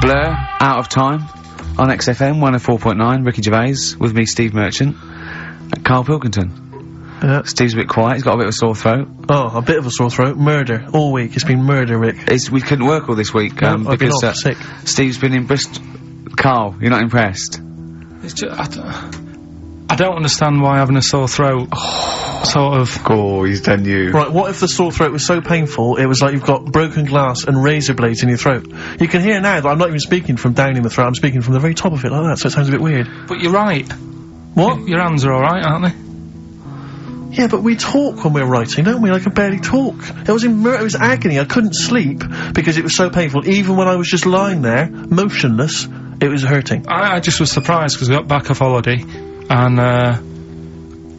Blur, Out of Time, on XFM 104.9, Ricky Gervais, with me, Steve Merchant, and Carl Pilkington. Yeah. Steve's a bit quiet, he's got a bit of a sore throat. Oh, a bit of a sore throat. Murder. All week. It's been murder, Rick. We couldn't work all this week, I've been because, off sick. Steve's been in Bristol. Carl, you're not impressed? It's just, I don't understand why having a sore throat sort of... Oh, he's done you. Right, what if the sore throat was so painful, it was like you've got broken glass and razor blades in your throat? You can hear now that I'm not even speaking from down in the throat, I'm speaking from the very top of it like that, so it sounds a bit weird. But you're right. What? Your hands are alright, aren't they? Yeah, but we talk when we're writing, don't we? I can barely talk. It was it was agony. I couldn't sleep because it was so painful. Even when I was just lying there, motionless, it was hurting. I just was surprised because I got back off holiday and,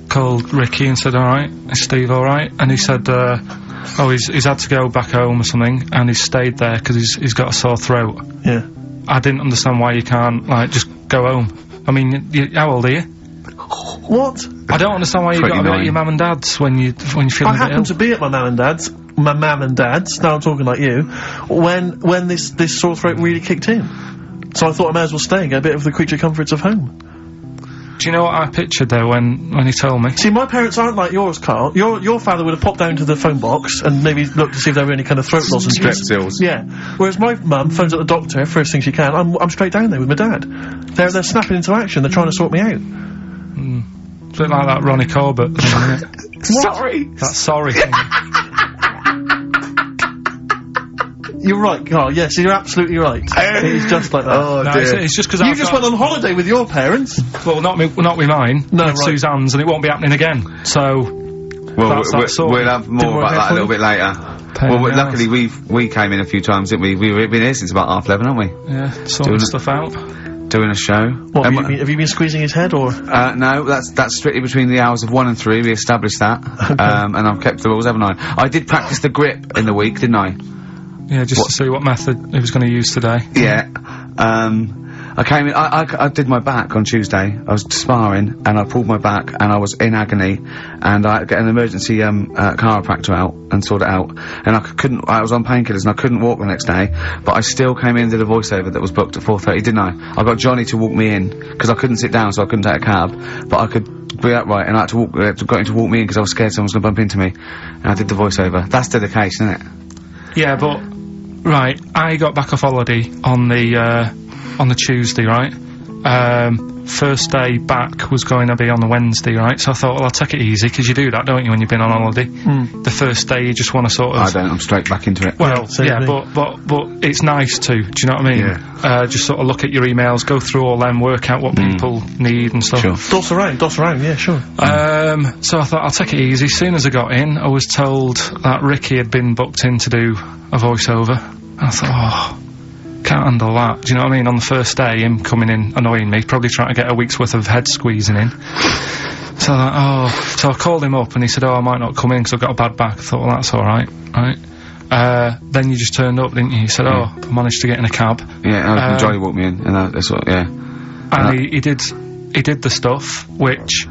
called Ricky and said, alright, is Steve alright? And he said, oh, he's had to go back home or something, and he's stayed there because he's got a sore throat. Yeah. I didn't understand why you can't, like, just go home. I mean, how old are you? What? I don't understand why you got to be at your mum and dad's when you feeling a bit ill. I happened to be at my mum and dad's, now I'm talking like you, when this sore throat really kicked in. So I thought I may as well stay and get a bit of the creature comforts of home. Do you know what I pictured though when he told me? See, my parents aren't like yours, Carl. Your father would have popped down to the phone box and maybe looked to see if there were any kind of throat lozenges. Strepsils. Yeah. Whereas my mum phones up the doctor first thing she can. I'm straight down there with my dad. They're snapping into action. They're trying to sort me out. It's a bit like that Ronnie Corbett thing, isn't it? Sorry. That sorry thing. You're right, Carl. Yes, you're absolutely right. It's just like that. Oh, No, dear. it's just because You just went on holiday with your parents. Well, not with mine. No, with right. Suzanne's, and it won't be happening again. So Well, that's that sort. we'll have Didn't more work about out that a for little you? bit later. Pain Well, in the luckily we came in a few times, didn't we? We've been here since about 11:30, haven't we? Yeah, sorting stuff out. Doing a show. What, have you been squeezing his head, or? No, that's strictly between the hours of 1 and 3, we established that. And I've kept the rules, haven't I? I did practice the grip in the week, didn't I? Yeah, just to see what method he was going to use today. Yeah. I came in, I did my back on Tuesday. I was sparring, and I pulled my back, and I was in agony, and I had to get an emergency, chiropractor out, and sort it out. And I was on painkillers, and I couldn't walk the next day, but I still came in and did a voiceover that was booked at 4:30, didn't I? I got Johnny to walk me in, because I couldn't sit down, so I couldn't take a cab, but I got him to walk me in, because I was scared someone was gonna bump into me. And I did the voiceover. That's dedication, isn't it? Yeah, but right, I got back off holiday on the Tuesday, right? First day back was going to be on the Wednesday, right? So I thought, well, I'll take it easy, because you do that, don't you, when you've been on holiday? The first day you just want to sort of... I don't, I'm straight back into it. Well, yeah, but it's nice to, do you know what I mean? Yeah. Just sort of look at your emails, go through all them, work out what people need and stuff. Sure. Doss around, yeah, sure. So I thought, I'll take it easy. As soon as I got in, I was told that Ricky had been booked in to do a voiceover. And I thought, oh, can't handle that. Do you know what I mean? On the first day, him coming in annoying me, probably trying to get a week's worth of head squeezing in. So I called him up and he said, oh, I might not come in because I've got a bad back. I thought, well, that's alright, right? Then you just turned up, didn't you? You said, oh, I managed to get in a cab. Yeah, Johnny walked me in, and that's what, yeah. And he did the stuff, which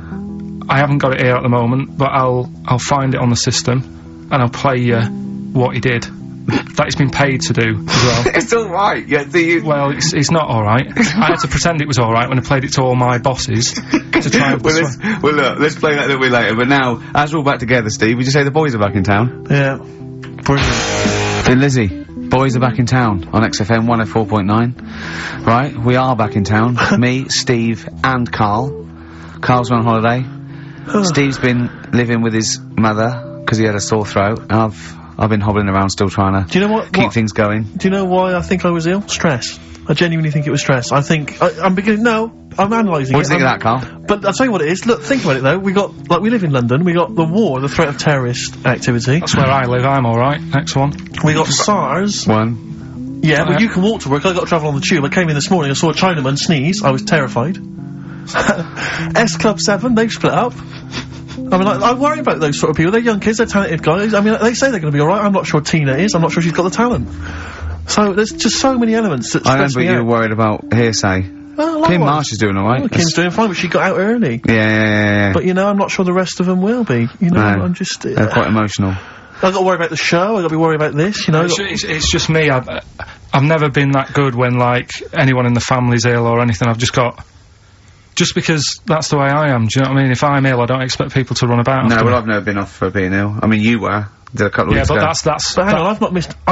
I haven't got it here at the moment, but I'll find it on the system, and I'll play you what he did. That he's been paid to do as well. It's alright, yeah, Well, it's not alright. I had to pretend it was alright when I played it to all my bosses to try and look, let's play that a little bit later, but now, as we're all back together, Steve, would you say the boys are back in town? Yeah. Brilliant. Then Lizzie, boys are back in town on XFM 104.9. Right, we are back in town. Me, Steve, and Carl. Carl's on holiday. Steve's been living with his mother, because he had a sore throat, and I've been hobbling around still trying to keep things going. Do you know why I think I was ill? Stress. I genuinely think it was stress. I think I'm analysing it. What do you think of that, Carl? But I'll tell you what it is. Look, think about it though. We live in London. We got the war, the threat of terrorist activity. That's where I live. I'm alright. Next one. We got SARS. One. Yeah, but you can walk to work. I got to travel on the tube. I came in this morning. I saw a Chinaman sneeze. I was terrified. S Club 7. They've split up. I mean, I worry about those sort of people. They're young kids, they're talented guys. I mean, they say they're going to be alright. I'm not sure Tina is. I'm not sure she's got the talent. So, there's just so many elements that stress me out. I remember you were worried about hearsay. Well, Kim Marsh is doing alright. Well, Kim's doing fine, but she got out early. Yeah. But, you know, I'm not sure the rest of them will be. You know, I'm just... they're quite emotional. I've got to worry about the show, I've got to be worried about this, you know. It's just me, I I've never been that good when, like, anyone in the family's ill or anything. I've just got... Just because that's the way I am, do you know what I mean? If I'm ill, I don't expect people to run about. No, well, I've never been off for being ill. I mean, you were. Did a couple of weeks ago. Yeah, but that's... But hang on, I've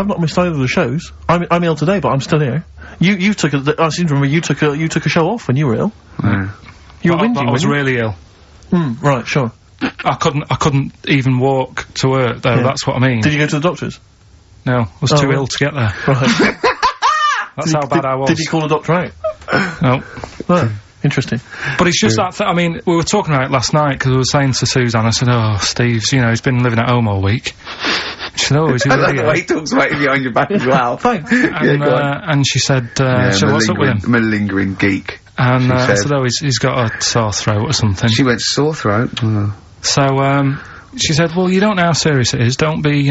not missed either of the shows. I'm ill today, but I'm still here. You took I seem to remember you took a show off when you were ill. Yeah. You were whinging, I was really ill. Right, sure. I couldn't even walk to work, though, that's what I mean. Did you go to the doctors? No, I was too ill to get there. Right. That's how bad I was. Did you call a doctor out? No. Oh, interesting. But it's just that, I mean, we were talking about it last night, because I was saying to Suzanne, I said, oh, Steve's, you know, he's been living at home all week. She said, oh, is he I really like the way he talks about you behind your back as well. Thanks. And she said, what's up with him? Malingering geek. And I said, oh, he's got a sore throat or something. She went, sore throat? Oh. So, she said, well, you don't know how serious it is. Don't be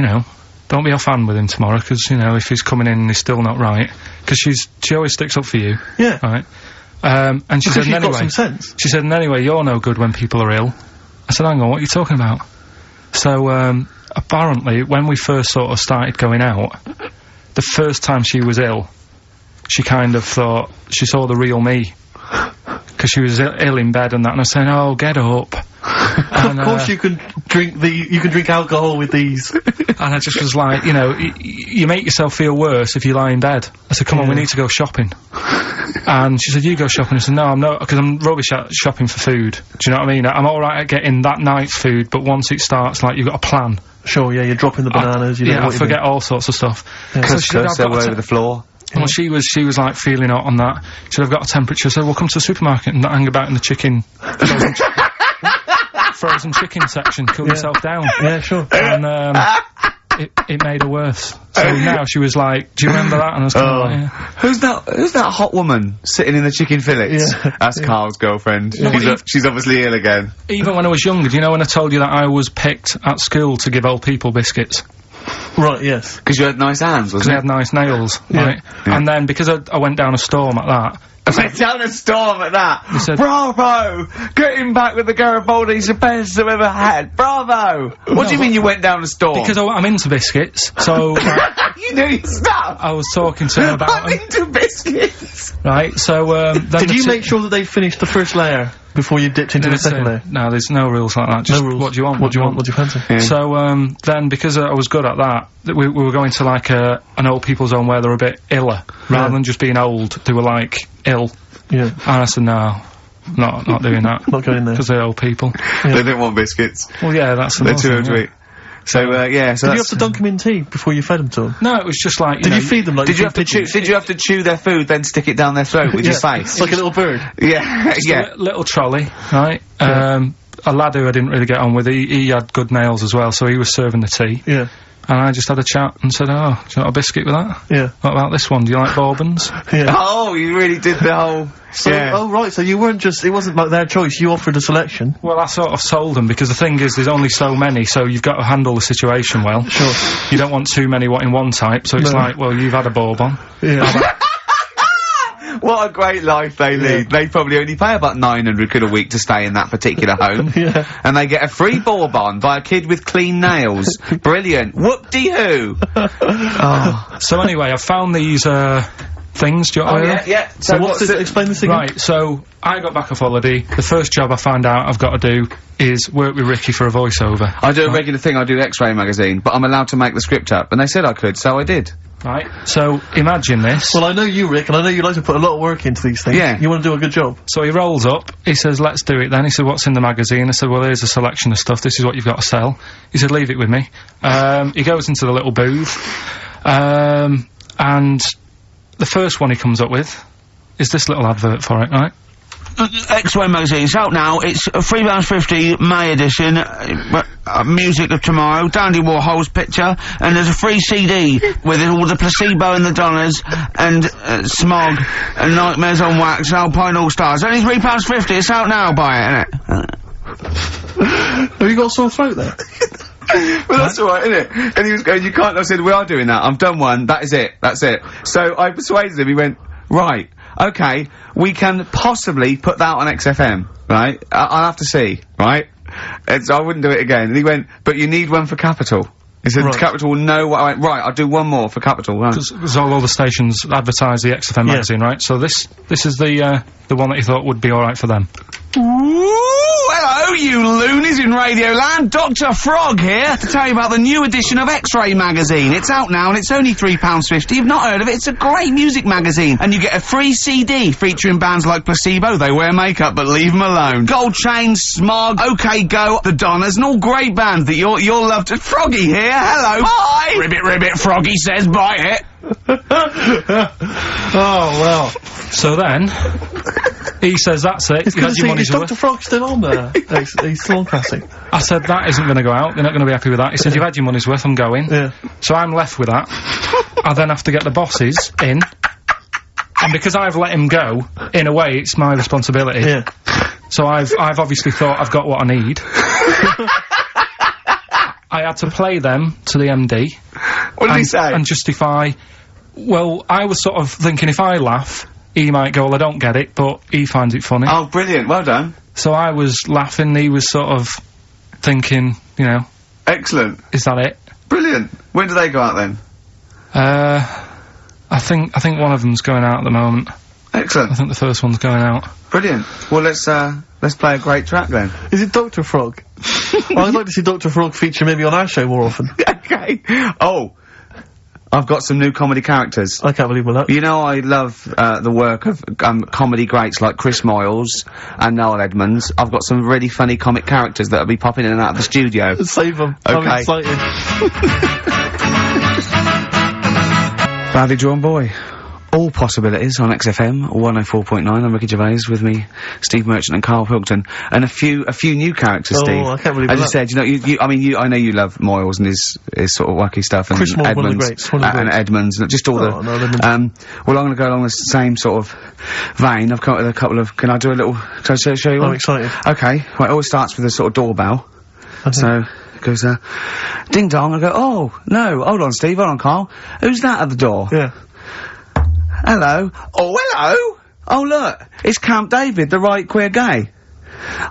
offhand with him tomorrow, because, you know, if he's coming in and he's still not right. Because she always sticks up for you. Yeah. Right? And she said, got some sense. She said, and anyway, you're no good when people are ill. I said, hang on, what are you talking about? So, apparently, when we first sort of started going out, the first time she was ill, she kind of thought, she saw the real me. Because she was ill in bed and that, and I was saying, oh, get up. And, of course you can drink alcohol with these. And I just was like, you know, you make yourself feel worse if you lie in bed. I said, come on, we need to go shopping. And she said, you go shopping. I said, no, I'm not, because I'm rubbish at shopping for food. Do you know what I mean? I'm alright at getting that night's food, but once it starts, like, you've got a plan. Sure, yeah, you're dropping the bananas, you know I forget all sorts of stuff. Yeah. So she said, all over the floor. Well, she was like feeling hot on that. She said, I've got a temperature, so we'll come to the supermarket and not hang about in the frozen chicken section, cool yourself down. Yeah, sure. And, it made her worse. So now she was like, do you remember that? And I was kind of like, yeah. Who's that hot woman sitting in the chicken fillets? Yeah. That's Carl's girlfriend. No, she's obviously ill again. Even when I was younger, do you know when I told you that I was picked at school to give old people biscuits? Right, yes. Because you had nice hands, wasn't it? Because I had nice nails, right? Yeah. And then, because I went down a storm at that, I went down a storm at that. You said, bravo! Getting back with the Garibaldi's the best I've ever had. Bravo! What do you mean you went down a storm? Because I'm into biscuits, so... You knew your stuff! I was talking to him about I'm into biscuits! Right, so, then did you make sure that they finished the first layer before you dipped into the second layer? No, there's no rules like that. Just no rules. What do you want? What do you want? What do you fancy? Yeah. So, then, because I was good at that, we were going to, like, an old people's home where they're a bit iller. Rather than just being old, they were, like, ill. Yeah. And I said, no, not doing that. Not going there. Because they're old people. Yeah. They didn't want biscuits. Well, yeah, that's the They're too old to eat. So, yeah, so did you have to dunk them in tea before you fed them to them? No, it was just like, Did you feed them like did you have to chew their food, then stick it down their throat with your face? Like a little bird? Yeah, yeah. Little trolley, right? Yeah. A lad who I didn't really get on with, he had good nails as well, so he was serving the tea. Yeah. And I just had a chat and said, oh, do you want a biscuit with that? Yeah. What about this one? Do you like bourbons? Yeah. Oh, you really did the whole... So, oh, right, so you weren't just... It wasn't like their choice, you offered a selection. Well, I sort of sold them, because the thing is, there's only so many, so you've got to handle the situation well. Sure. You don't want too many in one type, so it's like, well, you've had a bourbon. Yeah. What a great life they lead. They probably only pay about 900 quid a week to stay in that particular home. Yeah. And they get a free bourbon by a kid with clean nails. Brilliant. Whoop-de-hoo. Oh. So anyway, I found these, things, do you want to yeah. So what's this? Explain this again. Right, so I got back off holiday. The first job I found out I've got to do is work with Ricky for a voiceover. I do a regular thing, I do X-Ray magazine, but I'm allowed to make the script up. And they said I could, so I did. Right, so imagine this. Well, I know you, Rick, and I know you like to put a lot of work into these things. Yeah. You want to do a good job. So he rolls up, he says, let's do it then. He said, what's in the magazine? I said, well, here's a selection of stuff, this is what you've got to sell. He said, leave it with me. He goes into the little booth, and the first one he comes up with is this little advert for it, right? X-Ray magazine, it's out now, it's £3.50 May edition, music of tomorrow, Dandy Warhol's picture, and there's a free CD with all the Placebo and the Donners, and Smog, and Nightmares on Wax, and Alpine All-Stars. Only £3.50, it's out now, buy it, innit? Have you got a sore throat there? Well, that's alright, isn't it? And he was going, you can't, I said, we are doing that, I've done one, that is it, that's it. So I persuaded him, he went, right, okay, we can possibly put that on XFM, right? I'll have to see, right? I wouldn't do it again. And he went, but you need one for Capital. He said Right. Capital will know what I went, right, I'll do one more for Capital. Right. Because all the stations advertise the XFM magazine, right? So this is the one that you thought would be alright for them. Ooh, hello, you loonies in Radioland. Dr. Frog here to tell you about the new edition of X-Ray magazine. It's out now and it's only £3.50. You've not heard of it? It's a great music magazine. And you get a free CD featuring bands like Placebo, They Wear Makeup But Leave 'Em Alone, Gold Chain, Smog, OK Go, The Donners, and all great bands that you'll love to... Froggy here, hello. Bye! Ribbit, Froggy says bye it. Oh, well. So then, he says, that's it, It's you good had to your see, money's is worth. Dr. Frog still on there? He's still on Classic. I said, that isn't going to go out, they're not going to be happy with that. He said, you've had your money's worth, I'm going. Yeah. So I'm left with that. I then have to get the bosses in. And because I've let him go, in a way, it's my responsibility. Yeah. So I've obviously thought I've got what I need. I had to play them to the MD. What did he say? And justify... Well, I was sort of thinking if I laugh, he might go, well, I don't get it, but he finds it funny. Oh, brilliant, well done. So I was laughing, he was sort of thinking, you know, Excellent. is that it? Brilliant. When do they go out then? I think one of them's going out at the moment. Excellent. I think the first one's going out. Brilliant. Well, let's play a great track then. Is it Dr. Frog? Well, I'd like to see Dr. Frog feature maybe on our show more often. Okay. Oh, I've got some new comedy characters. I can't believe that. You know, I love the work of comedy greats like Chris Moyles and Noel Edmonds. I've got some really funny comic characters that'll be popping in and out of the studio. Save them. Okay. I'm excited. Badly Drawn Boy. All possibilities on XFM 104.9. I'm Ricky Gervais, with me, Steve Merchant and Carl Pilkington, and a few new characters. Oh, Steve. I can't believe As you that. said, you know, I know you love Moyles and his sort of wacky stuff, and Chris Moyles, Edmonds, one of the greats, one of the and greats. Edmonds, and just all Oh, no, Edmonds. well, I'm going to go along the same sort of vein. I've come up with a couple of. Can I do a little? Can I show you one? I'm excited. Okay. Well, it always starts with a sort of doorbell. So it goes, ding dong. I go, oh no, hold on, Steve, hold on, Carl. Who's that at the door? Yeah. Hello. Oh, hello. Oh, look. It's Camp David, the right queer gay.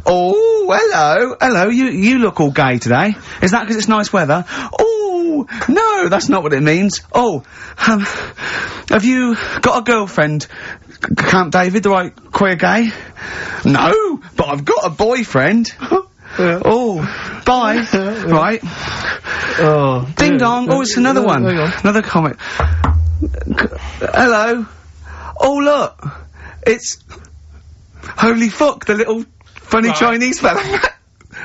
Oh, hello. Hello. You look all gay today. Is that because it's nice weather? Oh, no, that's not what it means. Oh, have you got a girlfriend, Camp David, the right queer gay? No, but I've got a boyfriend. Yeah. Oh, bye. Right. Oh. Ding dear. dong. Oh, it's another one. Hang on. Another comic. Hello. Oh, look. It's Holy Fuck, the little funny Right. Chinese fella.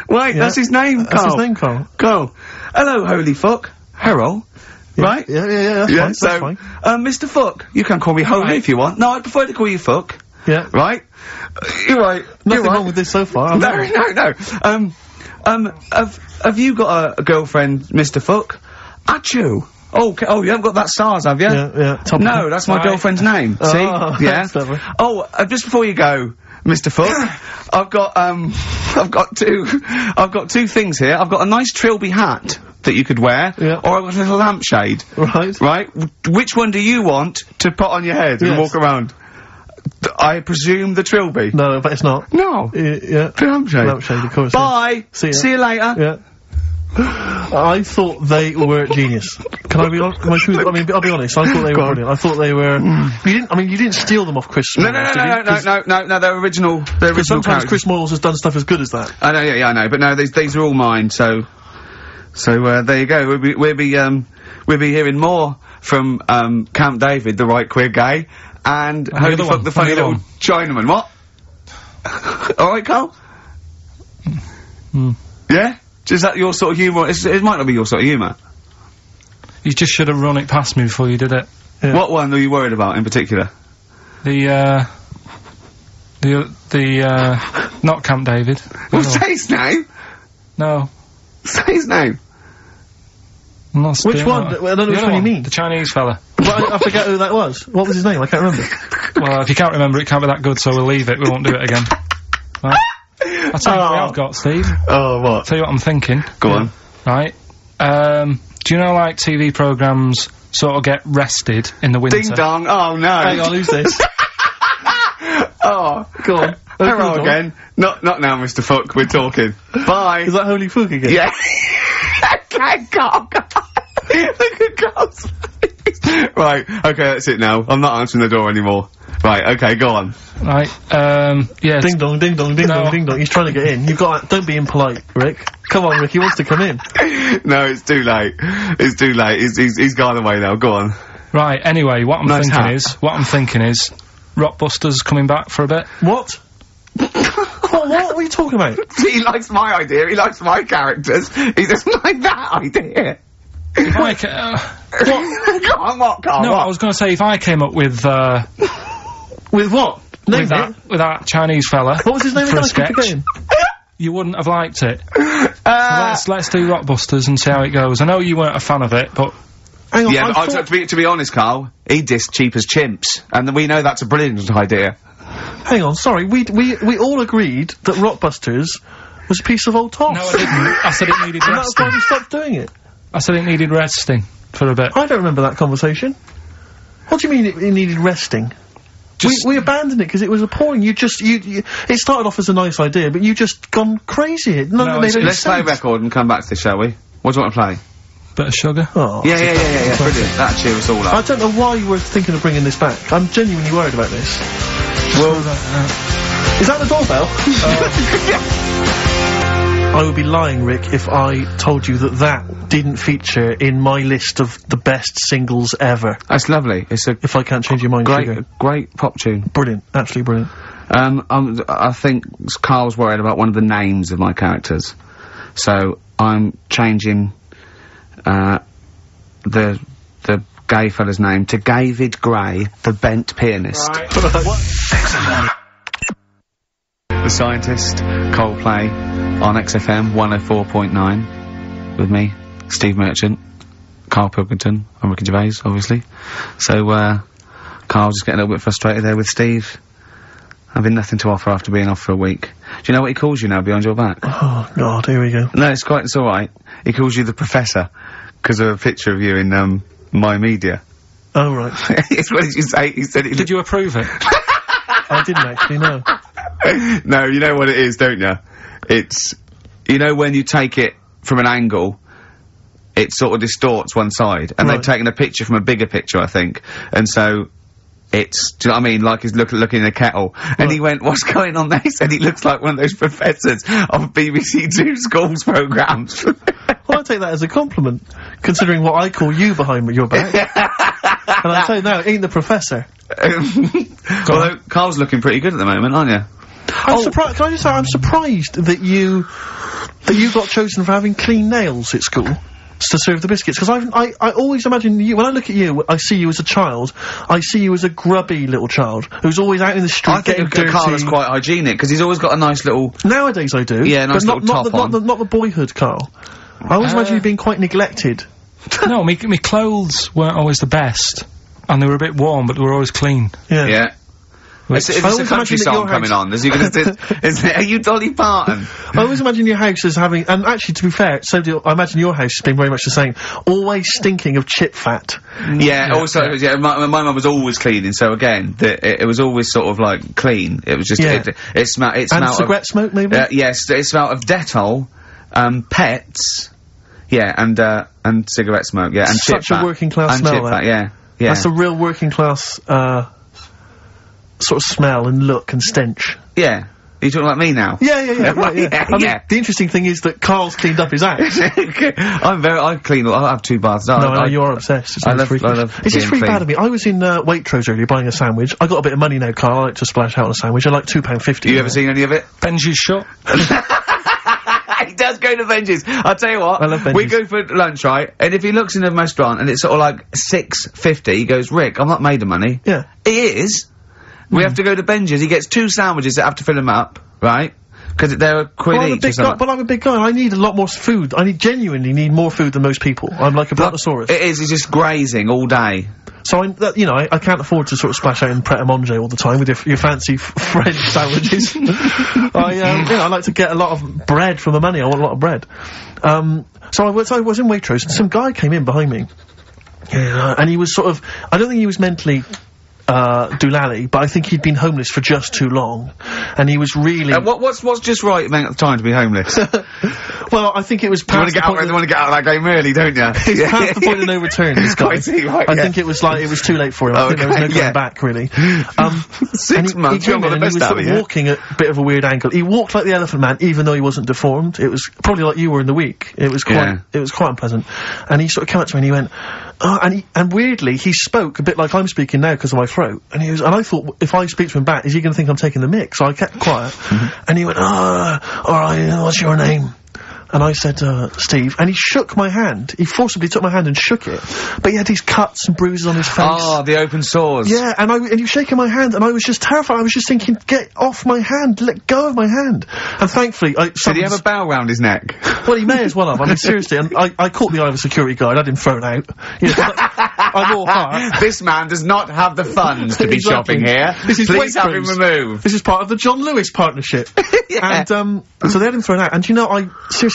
Wait, Yeah. that's his name, That's his Carl. name, Carl. Carl. Hello, Holy Fuck. Harold. Right? Yeah, that's Yeah, fine. so, That's fine. Mr. Fuck. You can call me Holy Right. if you want. No, I prefer to call you Fuck. Yeah. Right? You're right. Nothing You're right. wrong with this so far. No. Have you got a girlfriend, Mr. Fuck? Achoo. Oh, you haven't got that stars, have you? Yeah. Topical. No, that's my Right. girlfriend's name. Oh, See? Yeah. that's clever. Oh, just before you go, Mr. Fuck, I've got two things here. I've got a nice Trilby hat that you could wear, Yeah. or I've got a little lampshade. Right. Right? Which one do you want to put on your head and Yes. walk around? I presume the Trilby. No, but it's not. No. Yeah. The lampshade. Lampshade, of course. Bye. See ya. See you later. Yeah. I thought they were genius. Can I be honest? I'll be honest. I thought they Go were on. brilliant. I thought they were. You didn't steal them off Chris No, Moyles, did you? 'Cause no, they're original. They're original sometimes characters. Chris Moyles has done stuff as good as that. I know, yeah, I know, but no, these are all mine, so there you go, we'll be hearing more from, Camp David, the right queer gay, and Holy other Fuck, one, the funny the other little Chinaman. What? Alright, Carl? Yeah? Is that your sort of humour? It might not be your sort of humour. You just should have run it past me before you did it. Yeah. What one are you worried about in particular? Not Camp David. Well, No. say his name! No. Say his name! I'm not Which doing one? that. I don't know The which other one you mean. The Chinese fella. But I forget who that was. What was his name? I can't remember. Well, if you can't remember, it can't be that good, so we'll leave it. We won't do it again. Right? I'll tell you what I've got, Steve. Oh, what? Tell you what I'm thinking. Go on. Right? Do you know, like, TV programmes sort of get rested in the winter? Ding dong, oh no! Hang on, who's this? Oh, Go on. hello Go on. again. Not now, Mr. Fuck, we're talking. Bye! Is that Holy Fuck again? Yeah. Okay, Carl. Look at Carl's face. Right, okay, that's it now. I'm not answering the door anymore. Right, okay, go on. Right, yeah. Ding dong, ding dong, ding dong, ding dong. He's trying to get in. You've got. Don't be impolite, Rick. Come on, Rick. He wants to come in. No, it's too late. It's too late. He's gone away now. Go on. Right, anyway, what I'm thinking is, Rockbusters coming bac for a bit. What? What are you talking about? He likes my idea. He likes my characters. He doesn't like that idea. If I Go on, what, Carl? No, what? I was going to say, if I came up with, With what? Name with that Chinese fella. What was his name for again? a I keep sketch, forgetting. you wouldn't have liked it. So let's do Rockbusters and see how it goes. I know you weren't a fan of it, but... Hang on, Yeah, but to be honest, Carl, he dissed Cheap as Chimps, and we know that's a brilliant idea. Hang on, sorry, we all agreed that Rockbusters was a piece of old toss. No, I didn't. I said it needed And that's why resting. we stopped doing it. I said it needed resting for a bit. I don't remember that conversation. What do you mean it needed resting? We abandoned it because it was appalling. It started off as a nice idea, but you just gone crazy. None of it made any Let's play a sense. record and come back to this, shall we? What do you want to play? Bit of sugar. Oh, Yeah, brilliant. That'll cheer us all I up. don't know why you were thinking of bringing this back. I'm genuinely worried about this. Well, Is that the doorbell? I would be lying, Rick, if I told you that didn't feature in my list of the best singles ever. that's lovely. It's a If I can't change your mind, Sugar. great pop tune. Brilliant. Absolutely brilliant. I think Carl's worried about one of the names of my characters, so I'm changing the gay fella's name to David Gray, the bent pianist. Right. The Scientist, Coldplay, on XFM 104.9, with me, Steve Merchant, Carl Pilkington, and Ricky Gervais, obviously. So, Carl's just getting a little bit frustrated there with Steve, having nothing to offer after being off for a week. Do you know what he calls you now behind your back? Oh, God, here we go. No, it's alright. He calls you the Professor, because of a picture of you in, My Media. Oh, right. What did you say? He said Did you approve it? I didn't actually, no. No, you know what it is, don't you? It's, you know when you take it from an angle, it sort of distorts one side, and Right. they've taken a picture from a bigger picture, I think, and so it's, do you know what I mean, like he's looking in a kettle, and he went, what's going on there? He said he looks like one of those professors of BBC Two schools programmes. Well, I take that as a compliment, considering what I call you behind your back. And I say, no, ain't the Professor. Although, Carl's looking pretty good at the moment, aren't you? I'm surprised. Can I just say, I'm surprised that you got chosen for having clean nails at school to serve the biscuits. Because I always imagine you, when I look at you, I see you as a child. I see you as a grubby little child who's always out in the street I think getting dirty. Carl is quite hygienic, because he's always got a nice little... Nowadays I do. Yeah, nice but little top on. not the boyhood Carl. I always imagine you being quite neglected. No, me clothes weren't always the best, and they were a bit warm, but they were always clean. Yeah. If it's a always country imagine that song your coming house- on, is he gonna are you Dolly Parton? I always imagine your house as having, and actually to be fair, I imagine your house has been very much the same, always stinking of chip fat. Yeah, also, yeah, my mum was always cleaning, so again, it was always sort of like clean. It was just, Yeah. it smelled And of... cigarette smoke, maybe? Yes, it smelled of Dettol, pets, yeah, and cigarette smoke, yeah, and Such chip a fat. working class and smell, chip that. fat, yeah. That's a real working class, sort of smell and look and stench. Yeah. Are you talking like me now? Yeah, right, yeah. I mean, Yeah. the interesting thing is that Carl's cleaned up his house. I clean, I have 2 baths. No, I know, you're obsessed. It's I always love- freakish. I love It's just being free bad clean. of me. I was in, Waitrose earlier buying a sandwich. I got a bit of money now, Carl. I like to splash out on a sandwich. I like £2.50. You ever seen any of it? Benji's shut. He does go to Benji's. I'll tell you what. I love Benji's. We go for lunch, right? And if he looks in a restaurant and it's sort of like $6.50, he goes, Rick, I'm not made of money. Yeah. He is. We have to go to Benji's. He gets 2 sandwiches that have to fill him up, right? Because they're a quid Well, I'm a each or big guy, something. but I'm a big guy. I need a lot more food. I genuinely need more food than most people. I'm like a brontosaurus. It is. He's just grazing all day. So I can't afford to sort of splash out in Pret a Manger all the time with your fancy French sandwiches. I like to get a lot of bread for my money. I want a lot of bread. So I was in Waitrose and some guy came in behind me. Yeah, and he was sort of, I don't think he was mentally doolally, but I think he'd been homeless for just too long, and he was really. What's just right at the time to be homeless? Well, I think it was You want to get out of that game early, don't you? He's past the point of no return, this guy. I see, right, I think it was too late for him. I think there was no going back, really. 6 months, you came got in the and he best was out sort of of you. walking at a bit of a weird angle. He walked like the Elephant Man, even though he wasn't deformed. It was probably like you were in the week. It was quite unpleasant. And he sort of came up to me and he went, and weirdly, he spoke a bit like I'm speaking now because of my throat. And I thought, if I speak to him back, is he going to think I'm taking the mick? So I kept quiet. And he went, alright, what's your name? And I said, Steve, and he shook my hand. He forcibly took my hand and shook it. But he had these cuts and bruises on his face. Oh, the open sores. Yeah, and he was shaking my hand, and I was just terrified. I was just thinking, get off my hand, let go of my hand. And thankfully, Did he have a bell round his neck? Well, he may as well have. I mean, seriously, and I caught the eye of a security guard, I had him thrown out. You know, I'm all heart. This man does not have the funds to be shopping here. This is Please have him Waitrose. removed. This is part of the John Lewis partnership. Yeah. And, so they had him thrown out, and you know,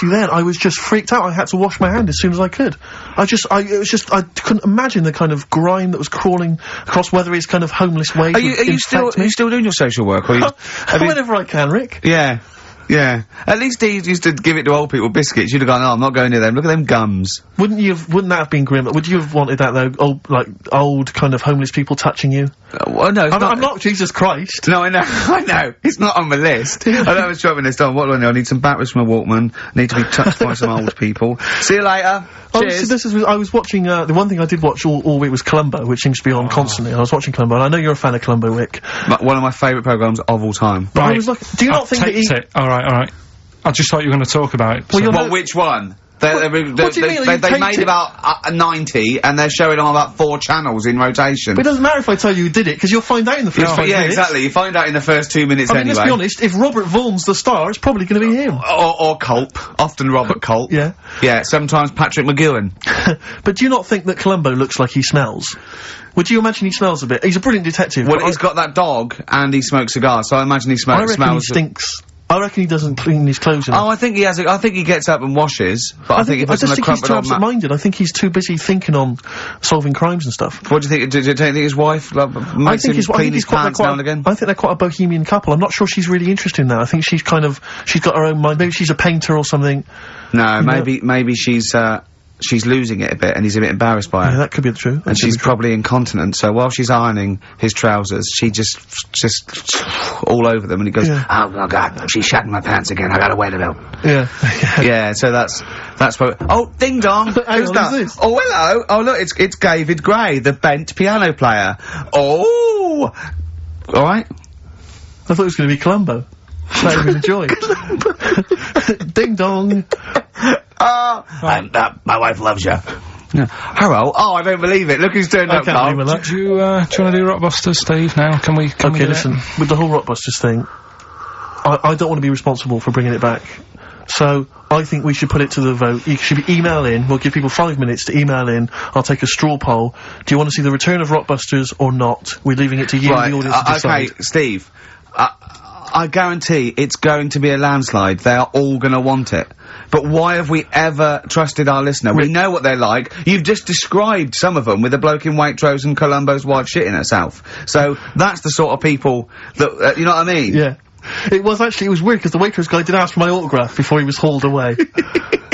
then I was just freaked out. I had to wash my hand as soon as I could. I couldn't imagine the kind of grime that was crawling across whether his kind of homeless ways. Are you still doing your social work? Or Whenever I can, Rick. Yeah. Yeah. At least he used to give it to old people biscuits. You'd have gone, oh, I'm not going near them. Look at them gums. Wouldn't that have been grim? Would you have wanted that though? Old kind of homeless people touching you? Well, no, I'm not Jesus Christ. No, I know. I know. It's not on the list. I know I was dropping this down. What do I know? I need some batteries from a Walkman. I need to be touched by some old people. See you later. Cheers. I was watching, the one thing I did watch all week was Columbo, which seems to be on constantly. I was watching Columbo, and I know you're a fan of Columbo, Rick. One of my favourite programmes of all time. But I was like, do you not think that he... Alright. I just thought you were going to talk about it. Well, which one? They made about 90, and they're showing on about 4 channels in rotation. But it doesn't matter if I tell you who did it, because you'll find out in the first 5 minutes. Yeah, exactly. You find out in the first 2 minutes anyway. Anyway. Let's be honest, if Robert Vaughan's the star, it's probably going to be him. Or Culp. Often Robert Culp. Yeah. Yeah, sometimes Patrick McGowan. But do you not think that Columbo looks like he smells? Would you imagine he smells a bit? He's a brilliant detective. Well, he's got that dog, and he smokes cigars, so I imagine he smells... I reckon he stinks. I reckon he doesn't clean his clothes enough. Oh, I think he has. I think he gets up and washes. But I think he puts on a he's too absent-minded. I think he's too busy thinking on solving crimes and stuff. What do you think? Do you think his wife makes him clean his pants now and again? I think they're quite a bohemian couple. I'm not sure she's really interested in that. I think she's got her own mind. Maybe she's a painter or something. No, maybe she's losing it a bit, and he's a bit embarrassed by it. Yeah, that could be true. And she's probably incontinent, so while she's ironing his trousers, she just all over them, and he goes, oh my God, she's shatting my pants again, I gotta wet it out. Yeah. Yeah, so that's what... Oh, ding dong! Who's that? This? Oh, hello! Oh, look, it's David Gray, the bent piano player. Oh! Alright. I thought it was gonna be Columbo. That would have been a joy. Ding dong! My wife loves you. Yeah. Hello. Oh, I don't believe it. Look who's turned up, Carl. Do you want to do Rockbusters, Steve, now? Can we listen, with the whole Rockbusters thing, I don't want to be responsible for bringing it back. So, I think we should put it to the vote. You should email in. We'll give people 5 minutes to email in. I'll take a straw poll. Do you want to see the return of Rockbusters or not? We're leaving it to you, the audience, to decide. Okay, Steve. I guarantee it's going to be a landslide. They are all going to want it. But why have we ever trusted our listener? We know what they're like. You've just described some of them with a bloke in Waitrose and Columbo's wife shitting herself. So that's the sort of people that, you know what I mean? Yeah. It was weird because the Waitrose guy did ask for my autograph before he was hauled away.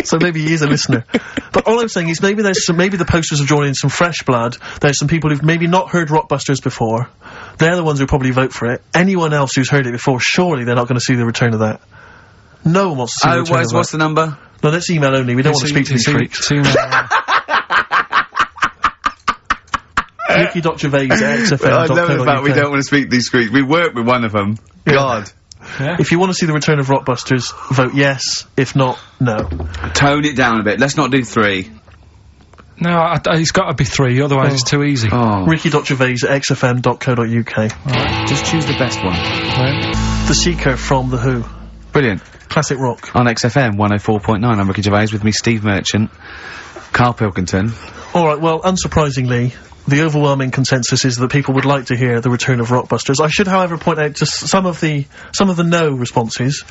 So maybe he is a listener. But all I'm saying is maybe the posters have drawn in some fresh blood. There's some people who've maybe not heard Rockbusters before. They're the ones who probably vote for it. Anyone else who's heard it before, surely they're not going to see the return of that. No one wants to see the return of that. What's the number? No, let's email only. We don't want to speak to these freaks. Ricky.Gervais@xfm.co.uk. I know the fact we don't want to speak to these freaks. We work with one of them. Yeah. God. Yeah. If you want to see the return of Rockbusters, vote yes. If not, no. Tone it down a bit. Let's not do 3. No, it's got to be 3, otherwise it's too easy. Oh. Ricky.Gervais@xfm.co.uk. Alright, just choose the best one. Right. The Seeker from The Who. Brilliant. Classic rock. On XFM 104.9, I'm Ricky Gervais, with me Steve Merchant, Carl Pilkington. Alright, well, unsurprisingly, the overwhelming consensus is that people would like to hear the return of Rockbusters. I should, however, point out just some of the no responses.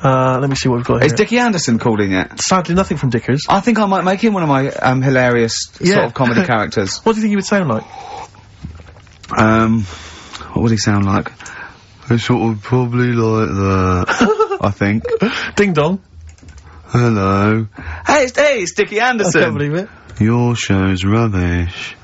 Let me see what we've got here. Is Dickie Anderson called in yet? Sadly, nothing from Dickers. I think I might make him one of my, hilarious sort of comedy characters. What do you think he would sound like? What would he sound like? I sort of probably like that, I think. Ding dong. Hello. Hey, it's Dickie Anderson. I can't believe it. Your show's rubbish.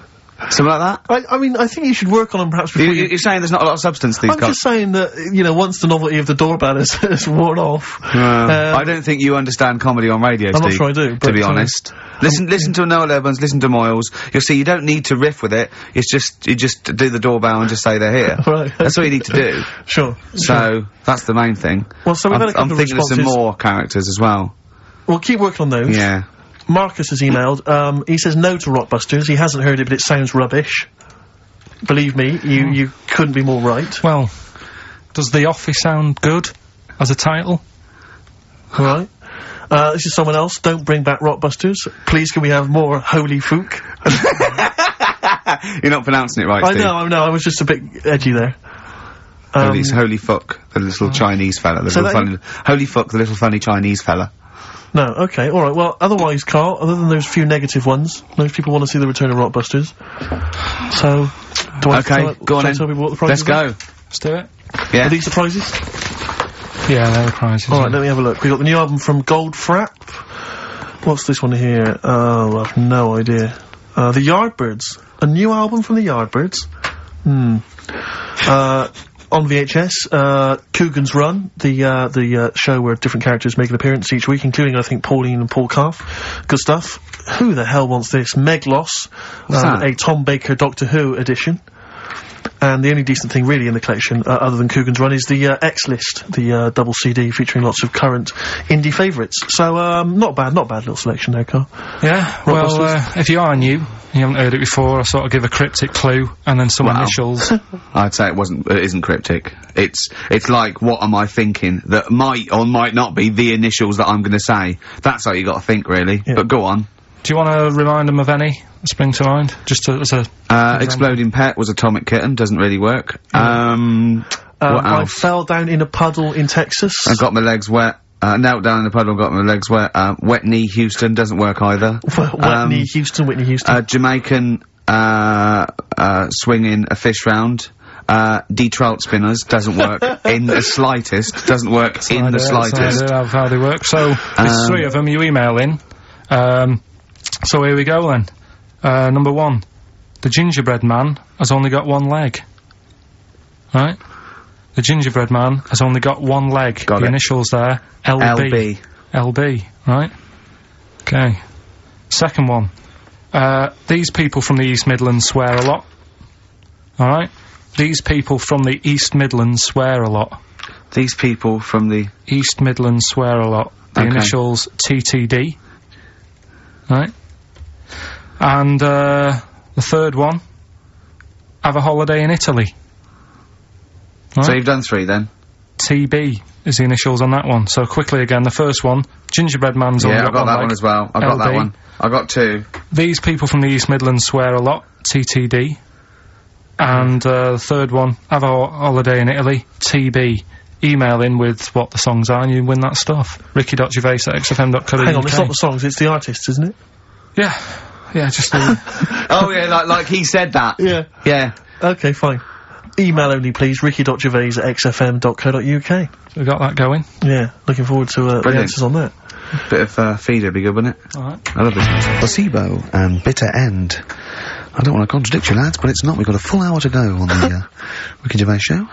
Something like that? I mean, I think you should work on them perhaps before You're saying there's not a lot of substance to these I'm just saying that, you know, once the novelty of the doorbell has worn off. I don't think you understand comedy on radio, Steve. I'm not sure I do, to be honest. Listen to Noel Evans, listen to Moyles. You'll see you don't need to riff with it. It's just, you just do the doorbell and just say they're here. Right. That's all you need to do. Sure. So, that's the main thing. Well, so we've had a couple I'm of thinking of some responses. more characters as well. We'll keep working on those. Yeah. Marcus has emailed, he says no to Rockbusters. He hasn't heard it, but it sounds rubbish. Believe me, you couldn't be more right. Well, does The Office sound good as a title? Right. This is someone else. Don't bring back Rockbusters. Please, can we have more Holy Fook? You're not pronouncing it right, Steve. I know. I was just a bit edgy there. It's Holy Fuck, the little Chinese fella. Holy Fuck, the little funny Chinese fella. No, okay, alright. Well, otherwise, Carl, other than those few negative ones, most people want to see the return of Rockbusters. So, go on then. Tell people what the prizes Let's are? go. Let's do it. Yeah. Are these the prizes? Yeah, they're the prizes. Alright, let me have a look. We got the new album from Goldfrapp. What's this one here? Oh, I have no idea. The Yardbirds. A new album from the Yardbirds. On VHS, Coogan's Run, the show where different characters make an appearance each week, including, I think, Pauline and Paul Calf. Good stuff. Who the hell wants this? Meglos, a Tom Baker Doctor Who edition. And the only decent thing really in the collection, other than Coogan's Run, is the X-List, the double CD featuring lots of current indie favourites. So, not bad little selection there, Carl. Yeah, well, if you are new, you haven't heard it before, I sort of give a cryptic clue, and then some initials. I'd say it isn't cryptic. It's like, what am I thinking? That might or might not be the initials that I'm gonna say. That's how you gotta think, really. Yeah. But go on. Do you want to remind them of any that spring to mind? Just as a... Exploding Pet was Atomic Kitten, doesn't really work. What else? I fell down in a puddle in Texas. I got my legs wet. Knelt down in the puddle, got my legs wet. Wet Knee Houston doesn't work either. Whitney Houston. Jamaican, swinging a fish round. D-trout spinners doesn't work in the slightest. Doesn't work in the slightest. That's how they work. So, there's three of them, you email in. So here we go then. Number one. The gingerbread man has only got one leg. Right? The gingerbread man has only got one leg. Got the it. initials there. LB. LB, right? Okay. Second one. These people from the East Midlands swear a lot. Alright? These people from the East Midlands swear a lot. These people from the... East Midlands swear a lot. The initials TTD. Right? And, the third one. Have a holiday in Italy. Right? So you've done three then? TB is the initials on that one. So quickly again, the first one, gingerbread man's only got I got that one as well. I got that one. I got two. These people from the East Midlands swear a lot, TTD. And, the third one, have a holiday in Italy, TB. Email in with what the songs are and you win that stuff. ricky.gervais@xfm.co.uk. Hang on, it's not the songs, it's the artists, isn't it? Yeah. Yeah, just the... Oh yeah, like he said that. Yeah. Yeah. Okay, fine. Email only, please, ricky.gervais@xfm.co.uk. We got that going. Yeah, looking forward to, the answers on that. Bit of, feeder would be good, wouldn't it? Alright. I love this. Placebo and Bitter End. I don't want to contradict you, lads, but it's not. We've got a full hour to go on the, Ricky Gervais Show.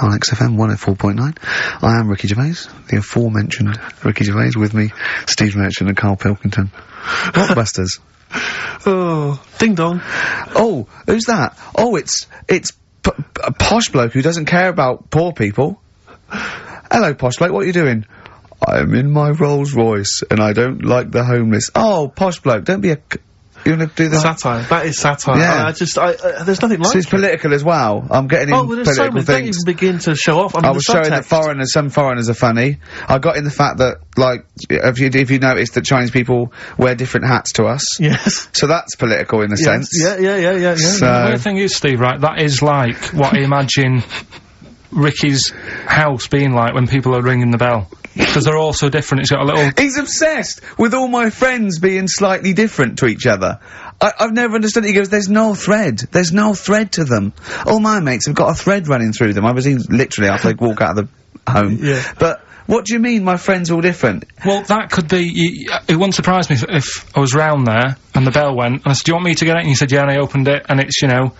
On XFM 104.9. I am Ricky Gervais, the aforementioned Ricky Gervais, with me, Steve Merchant and Carl Pilkington. Rockbusters. Oh, ding dong. Oh, who's that? Oh, it's a posh bloke who doesn't care about poor people. Hello, posh bloke, what are you doing? I'm in my Rolls Royce, and I don't like the homeless. Oh, posh bloke, don't be a... You wanna do that? Satire. That is satire. Yeah. There's nothing like So it's political as well. I'm getting in but there's so political many. Don't things. even begin to show off. I mean, I was showing that some foreigners are funny. I got in the fact that, like, if you notice that Chinese people wear different hats to us. Yes. So that's political in a sense. Yeah. So the weird thing is, Steve, right, that is like what I imagine Ricky's house being like when people are ringing the bell. Because they're all so different, it's got a little... He's obsessed with all my friends being slightly different to each other. I've never understood it. He goes, there's no thread. There's no thread to them. All my mates have got a thread running through them. I was in, literally, after they walk out of the home. Yeah. But, what do you mean my friends all different? Well, that could be, it wouldn't surprise me if I was round there, and the bell went, and I said, do you want me to get it? And you said, yeah, and I opened it, and it's, you know,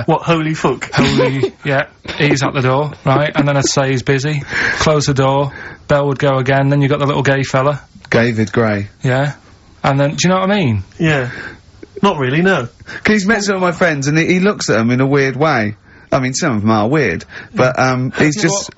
what, holy fuck? holy, yeah, he's at the door, right? And then I'd say he's busy, close the door, bell would go again, then you got the little gay fella. David Gray. Yeah. And then, do you know what I mean? Yeah. Not really, no. Cause he's met some of my friends and he looks at them in a weird way. I mean, some of them are weird, but, he's just...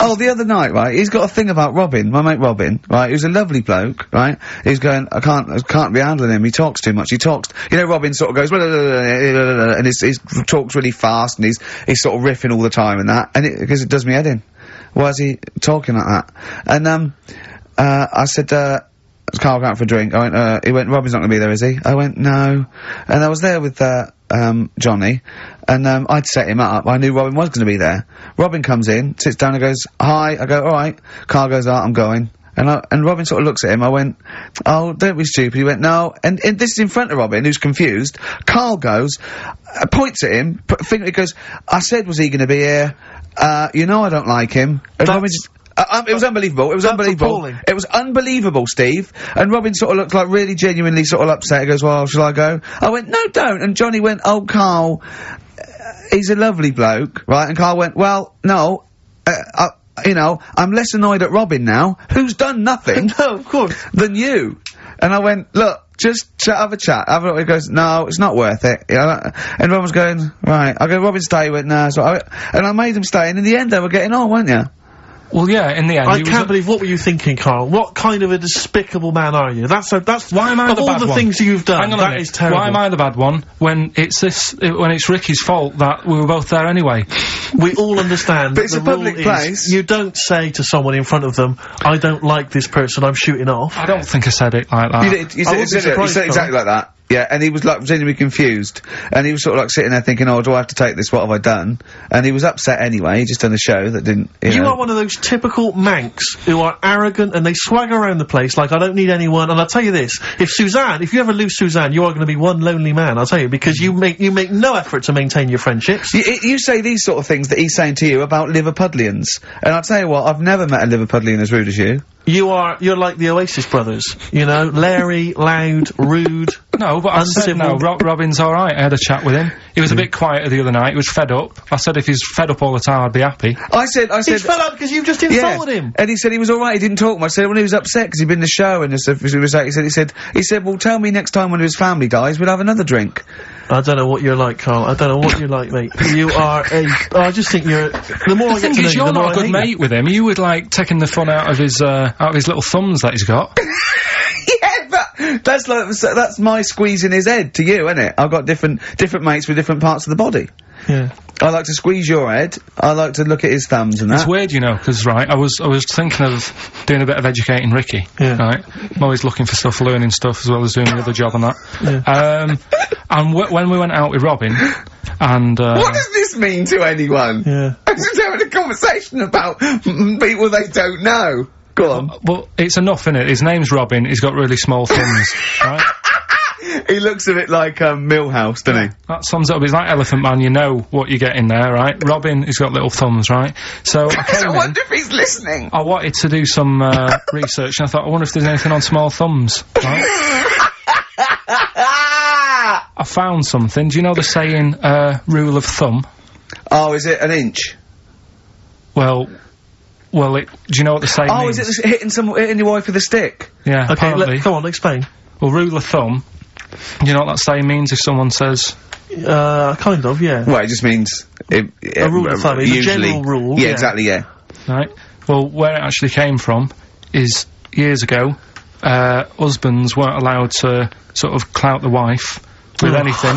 Oh, the other night, right, he's got a thing about Robin, my mate Robin, right, he was a lovely bloke, right, he's going, I can't be handling him, he talks too much, you know, Robin sort of goes, and he talks really fast, and he's sort of riffing all the time and that, and because it does me head in. Why is he talking like that? And, I said, Carl going out for a drink. He went, Robin's not gonna be there, is he? I went, no. And I was there with, Johnny, and, I'd set him up. I knew Robin was gonna be there. Robin comes in, sits down and goes, hi. I go, alright. Carl goes, I'm going. And Robin sort of looks at him. I went, oh, don't be stupid. He went, no. And this is in front of Robin, who's confused. Carl goes, points at him, he goes, I said, was he gonna be here? You know I don't like him. And Robin just, it was unbelievable. It was unbelievable. Appalling. It was unbelievable, Steve. And Robin sort of looked like really genuinely sort of upset. He goes, well, shall I go? I went, no, don't. And Johnny went, oh, Carl, he's a lovely bloke, right? And Carl went, well, no, you know, I'm less annoyed at Robin now, who's done nothing. No, of course. Than you. And I went, look, just have a chat. He goes, no, it's not worth it. You know, and Robin was going, right. I go, Robin, stay. He went, no. So and I made him stay, and in the end they were getting on, weren't you? Well, yeah, in the end, I can't believe, what were you thinking, Carl? What kind of a despicable man are you? That's why am I the bad one? Of all the things you've done, Hang on that is terrible. Why am I the bad one when it's Ricky's fault that we were both there anyway? We all understand. But it's a public place. You don't say to someone in front of them, I don't like this person, I'm shooting off. I don't think I said it like that. You did. You said it exactly like that. Yeah, and he was like genuinely confused, and he was sort of like sitting there thinking, oh, do I have to take this, what have I done? And he was upset anyway, he just done a show that didn't, you know. Are one of those typical Mancs who are arrogant and they swagger around the place like, I don't need anyone, and I'll tell you this, if you ever lose Suzanne, you are gonna be one lonely man, I'll tell you, because you make no effort to maintain your friendships. You say these sort of things that he's saying to you about Liverpudlians, and I'll tell you what, I've never met a Liverpudlian as rude as you. You're like the Oasis brothers, you know, Larry, loud, rude. No, but I said no, Robin's alright, I had a chat with him. He was a bit quieter the other night, he was fed up. I said if he's fed up all the time, I'd be happy. I said... He's fed up because you've just insulted him. And he said he was alright, he didn't talk much. I said when he was upset because he'd been in the show and he said, well, tell me next time when his family dies, we'll have another drink. I don't know what you're like, Carl. I don't know what you're like, mate. You are I just think you're... The more I get to know you, you're the more not a good mate with him. You would, like, taking the fun out of his little thumbs that he's got. Yeah, but that's my squeezing his head to you, isn't it? I've got different mates with different parts of the body. Yeah. I like to squeeze your head. I like to look at his thumbs and that. It's weird, you know, because, right, I was thinking of doing a bit of educating Ricky. Yeah. Right? I'm always looking for stuff, learning stuff, as well as doing the other job and that. Yeah. And when we went out with Robin, and, what does this mean to anyone? Yeah. I'm just having a conversation about people they don't know. Go on. Well, it's enough, innit? His name's Robin, he's got really small thumbs, right? He looks a bit like, Milhouse, doesn't he? That sums it up. He's like Elephant Man, you know what you're getting there, right? Robin, he's got little thumbs, right? So I wonder if he's listening. I wanted to do some, research, and I thought, I wonder if there's anything on small thumbs, right? I found something. Do you know the saying, rule of thumb? Oh, is it an inch? Well, do you know what the saying means? Is it hitting your wife with a stick? Yeah, okay, apparently. come on, explain. Well, rule of thumb, do you know what that saying means if someone says... kind of, yeah. Well, it just means... a rule of thumb, it's a general rule. Yeah, exactly, yeah. Right. Well, where it actually came from is, years ago, husbands weren't allowed to sort of clout the wife with anything.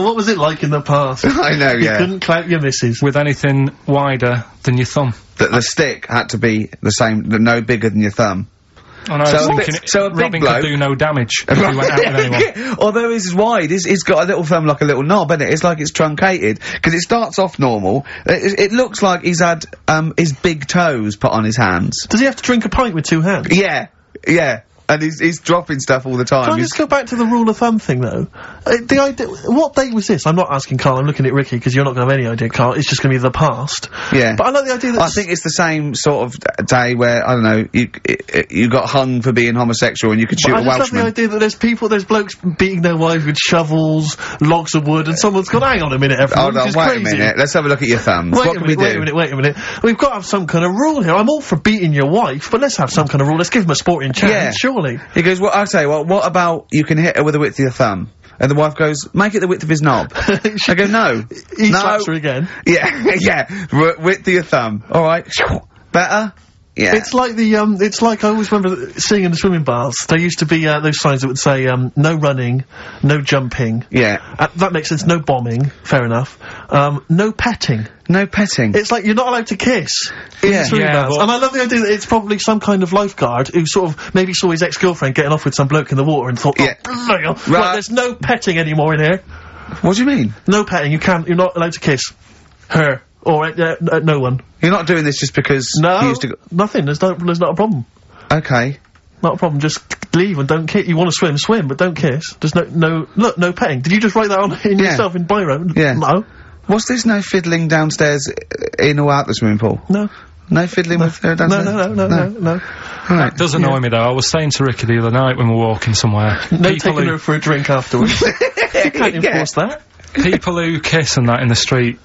What was it like in the past? I know, yeah. You couldn't clout your missus. With anything wider than your thumb. The stick had to be the same, no bigger than your thumb. Oh, no, so a big Robin bloke could do no damage if he went out with anyone. Yeah. Although he's wide, he's got a little thumb like a little knob, isn't it? It's like it's truncated, because it starts off normal. It looks like he's had, his big toes put on his hands. Does he have to drink a pint with two hands? Yeah, yeah. And he's dropping stuff all the time. Can I just go back to the rule of thumb thing, though? The idea... What date was this? I'm not asking Carl, I'm looking at Ricky, because you're not going to have any idea, Carl. It's just going to be the past. Yeah. But I like the idea that... I think it's the same sort of day where, I don't know, you got hung for being homosexual and you could shoot a I just love Welshman. the idea that there's blokes beating their wives with shovels, logs of wood, and someone's gone, hang on a minute, everyone, Hold on, wait crazy. a minute. Let's have a look at your thumbs. What can we do? Wait a minute. We've got to have some kind of rule here. I'm all for beating your wife, but let's have some kind of rule. Let's give him a sporting chance, Yeah. surely. He goes, well, I'll tell you what about you can hit her with the width of your thumb? And the wife goes, make it the width of his knob. I go, no. He no. slaps her again. Yeah, yeah. Width of your thumb. Alright. Better? Yeah. It's like it's like I always remember seeing in the swimming baths, there used to be, those signs that would say, no running, no jumping. Yeah. That makes sense, no bombing, fair enough. No petting. No petting. It's like you're not allowed to kiss. In Yeah. the swimming Yeah, baths. but- And I love the idea that it's probably some kind of lifeguard who sort of maybe saw his ex-girlfriend getting off with some bloke in the water and thought, Yeah. right, Right. there's no petting anymore in here. What do you mean? No petting, you're not allowed to kiss her. Or, no one. You're not doing this just because No, you used to go... nothing, there's not a problem. Okay. Not a problem, just leave and don't kiss. You want to swim, but don't kiss. There's no petting. Did you just write that on in Yeah. yourself in biro? Yeah. No. What's this no fiddling downstairs in or out the swimming pool? No. No fiddling with her No, downstairs? no. Right. It does annoy me though. I was saying to Ricky the other night when we were walking somewhere. No people taking who, her for a drink afterwards. You can't enforce that. people who kiss and that in the street.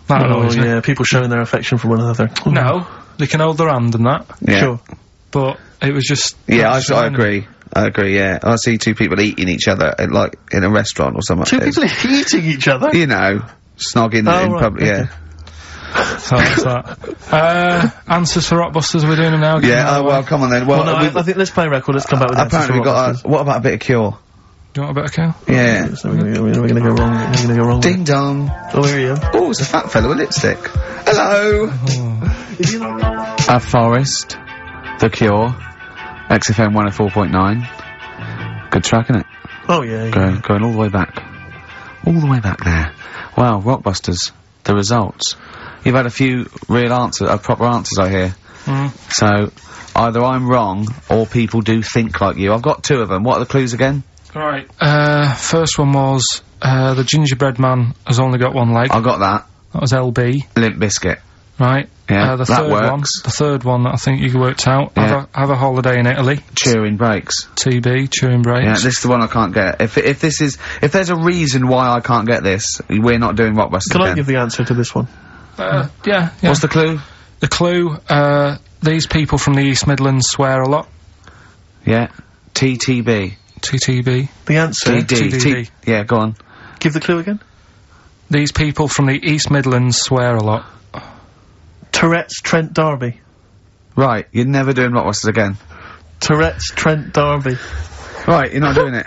That Oh, annoys me. yeah, people showing their affection for one another. No, they can hold their hand and that, Yeah. Sure. but it was just... Yeah, just I reminding me. agree. I agree, yeah. I see two people eating each other, like, in a restaurant or something. Two people eating each other? You know, snogging in right, public, okay. yeah. So that's that. Answers for Rockbusters, are we doing them now? Yeah, oh, well, come on then. Well, Well, no, I think let's play a record, let's come back with that. apparently we got what about a bit of Cure? Do you want a bit of Cal? Yeah. So we're gonna go wrong, we're gonna go wrong. Ding dong. Oh, here you Oh, it's a fat fella with lipstick. Hello! A Forest, The Cure, XFM 104.9. Good track, innit? Oh, yeah. Going all the way back. All the way back there. Wow, Rockbusters, the results. You've had a few real answers, proper answers, I hear. So, either I'm wrong, or people do think like you. I've got two of them. What are the clues again? Right. First one was, the gingerbread man has only got one leg. I got that. That was LB. Limp Bizkit. Right. Yeah, the that third works. one. The third one that I think you worked out. Yeah. Have a holiday in Italy. Chewing Breaks. TB, chewing breaks. Yeah, this is the one I can't get. If there's a reason why I can't get this, we're not doing Rockbusters Can I again. give the answer to this one? Yeah. What's the clue? The clue, these people from the East Midlands swear a lot. Yeah. TTB. TTB. The answer? TDD. Yeah, go on. Give the clue again? These people from the East Midlands swear a lot. Tourette's Trent D'Arby. Right, you're never doing Rockbusters again. Tourette's Trent D'Arby. Right, you're not doing it.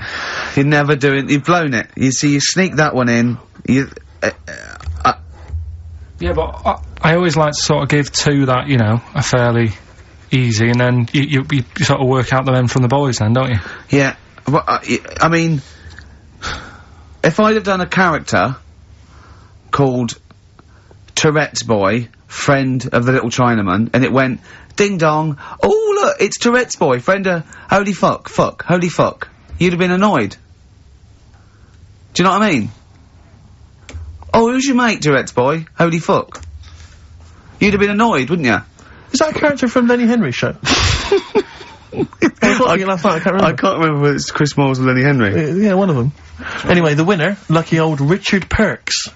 You're never doing... You've blown it. You see, you sneak that one in. You... Yeah, but I always like to sort of give two that, you know, are fairly easy, and then you sort of work out the men from the boys then, don't you? Yeah. Well, I mean... If I'd have done a character called Tourette's Boy, friend of the little Chinaman, and it went, ding dong, oh look, it's Tourette's Boy, friend of, holy fuck, holy fuck, you'd have been annoyed. Do you know what I mean? Oh, who's your mate, Tourette's Boy? Holy fuck. You'd have been annoyed, wouldn't you? Is that a character from Lenny Henry's show? I was watching it last night, I can't remember. I can't remember whether it's Chris Moores or Lenny Henry. Yeah, one of them. Anyway, the winner, lucky old Richard Perks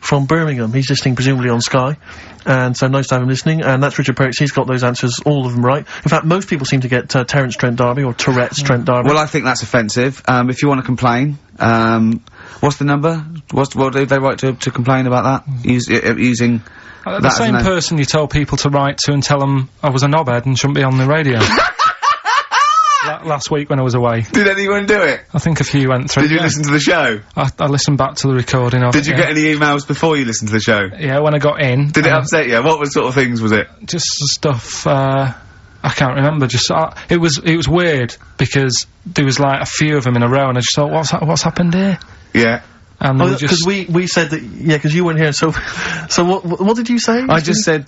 from Birmingham. He's listening presumably on Sky, and so nice to have him listening, and that's Richard Perks. He's got those answers, all of them right. In fact, most people seem to get Terence Trent D'Arby or Tourette's Trent D'Arby. Well, I think that's offensive. If you want to complain, what's the number? What do they write to complain about that? Using The that same as an person you tell people to write to and tell them I was a knobhead and shouldn't be on the radio. Last week when I was away. Did anyone do it? I think a few went through. Did you yeah. listen to the show? I listened back to the recording of Did you it, get any emails before you listened to the show? Yeah, when I got in. Did it upset you? What sort of things was it? Just stuff, I can't remember, just, it was weird, because there was like a few of them in a row, and I just thought, what's happened here? Yeah. And we because we said that, because you weren't here, so what did you say? I just said,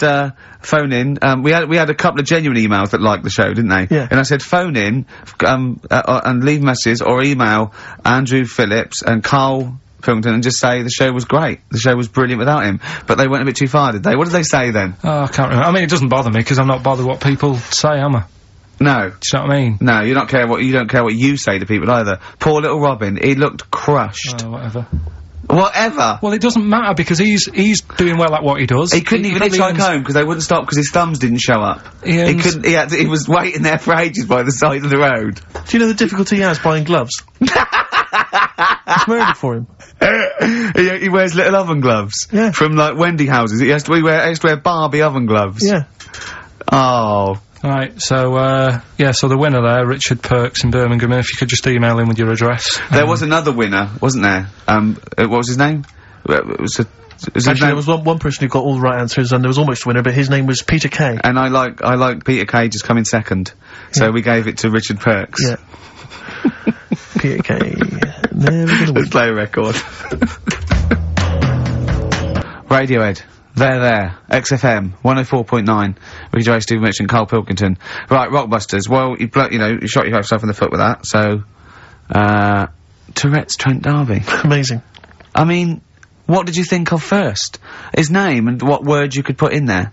phone in. We had a couple of genuine emails that liked the show, didn't they? Yeah. And I said, phone in, and leave messages or email Andrew Phillips and Carl Pilkington and just say the show was great. The show was brilliant without him. But they went a bit too far, did they? What did they say then? Oh, I can't remember. I mean, it doesn't bother me, because I'm not bothered what people say, am I? No. Do you know what I mean? No, you don't care what you say to people either. Poor little Robin, he looked crushed. Oh, whatever. Whatever! Well, it doesn't matter, because he's doing well at what he does. He couldn't even hitchhike home because they wouldn't stop because his thumbs didn't show up. He was waiting there for ages by the side of the road. Do you know the difficulty he has buying gloves? It's murder for him. He wears little oven gloves. Yeah. From, like, Wendy houses. He has to wear Barbie oven gloves. Yeah. Oh. Right, so the winner there, Richard Perks in Birmingham, and if you could just email him with your address. There was another winner, wasn't there? What was his name? Actually, there was one person who got all the right answers, and there was almost a winner, but his name was Peter Kay. And I like Peter Kay just coming second. So we gave it to Richard Perks. Yeah. Peter Kay. Never gonna win. Let's play a record. Radiohead. There. XFM 104.9. Ricky Gervais, Stephen Mitchell, and Carl Pilkington. Right, Rockbusters. Well, you shot yourself in the foot with that. So, Tourette's Trent D'Arby. Amazing. I mean, what did you think of first? His name and what words you could put in there.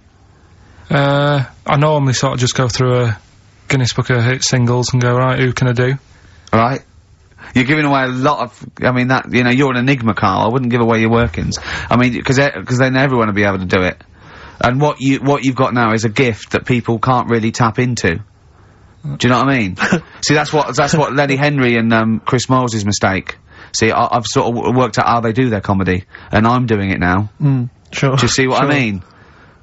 I normally sort of just go through a Guinness Book of Hit singles and go, right, who can I do? Right. You're giving away a lot of, I mean, that, you're an enigma, Carl. I wouldn't give away your workings. I mean, because then everyone will be able to do it. And what you've got now is a gift that people can't really tap into. Do you know what I mean? See, that's what Lenny Henry and, Chris Moyles' mistake. See, I've sort of worked out how they do their comedy, and I'm doing it now. Sure. Do you see what I mean?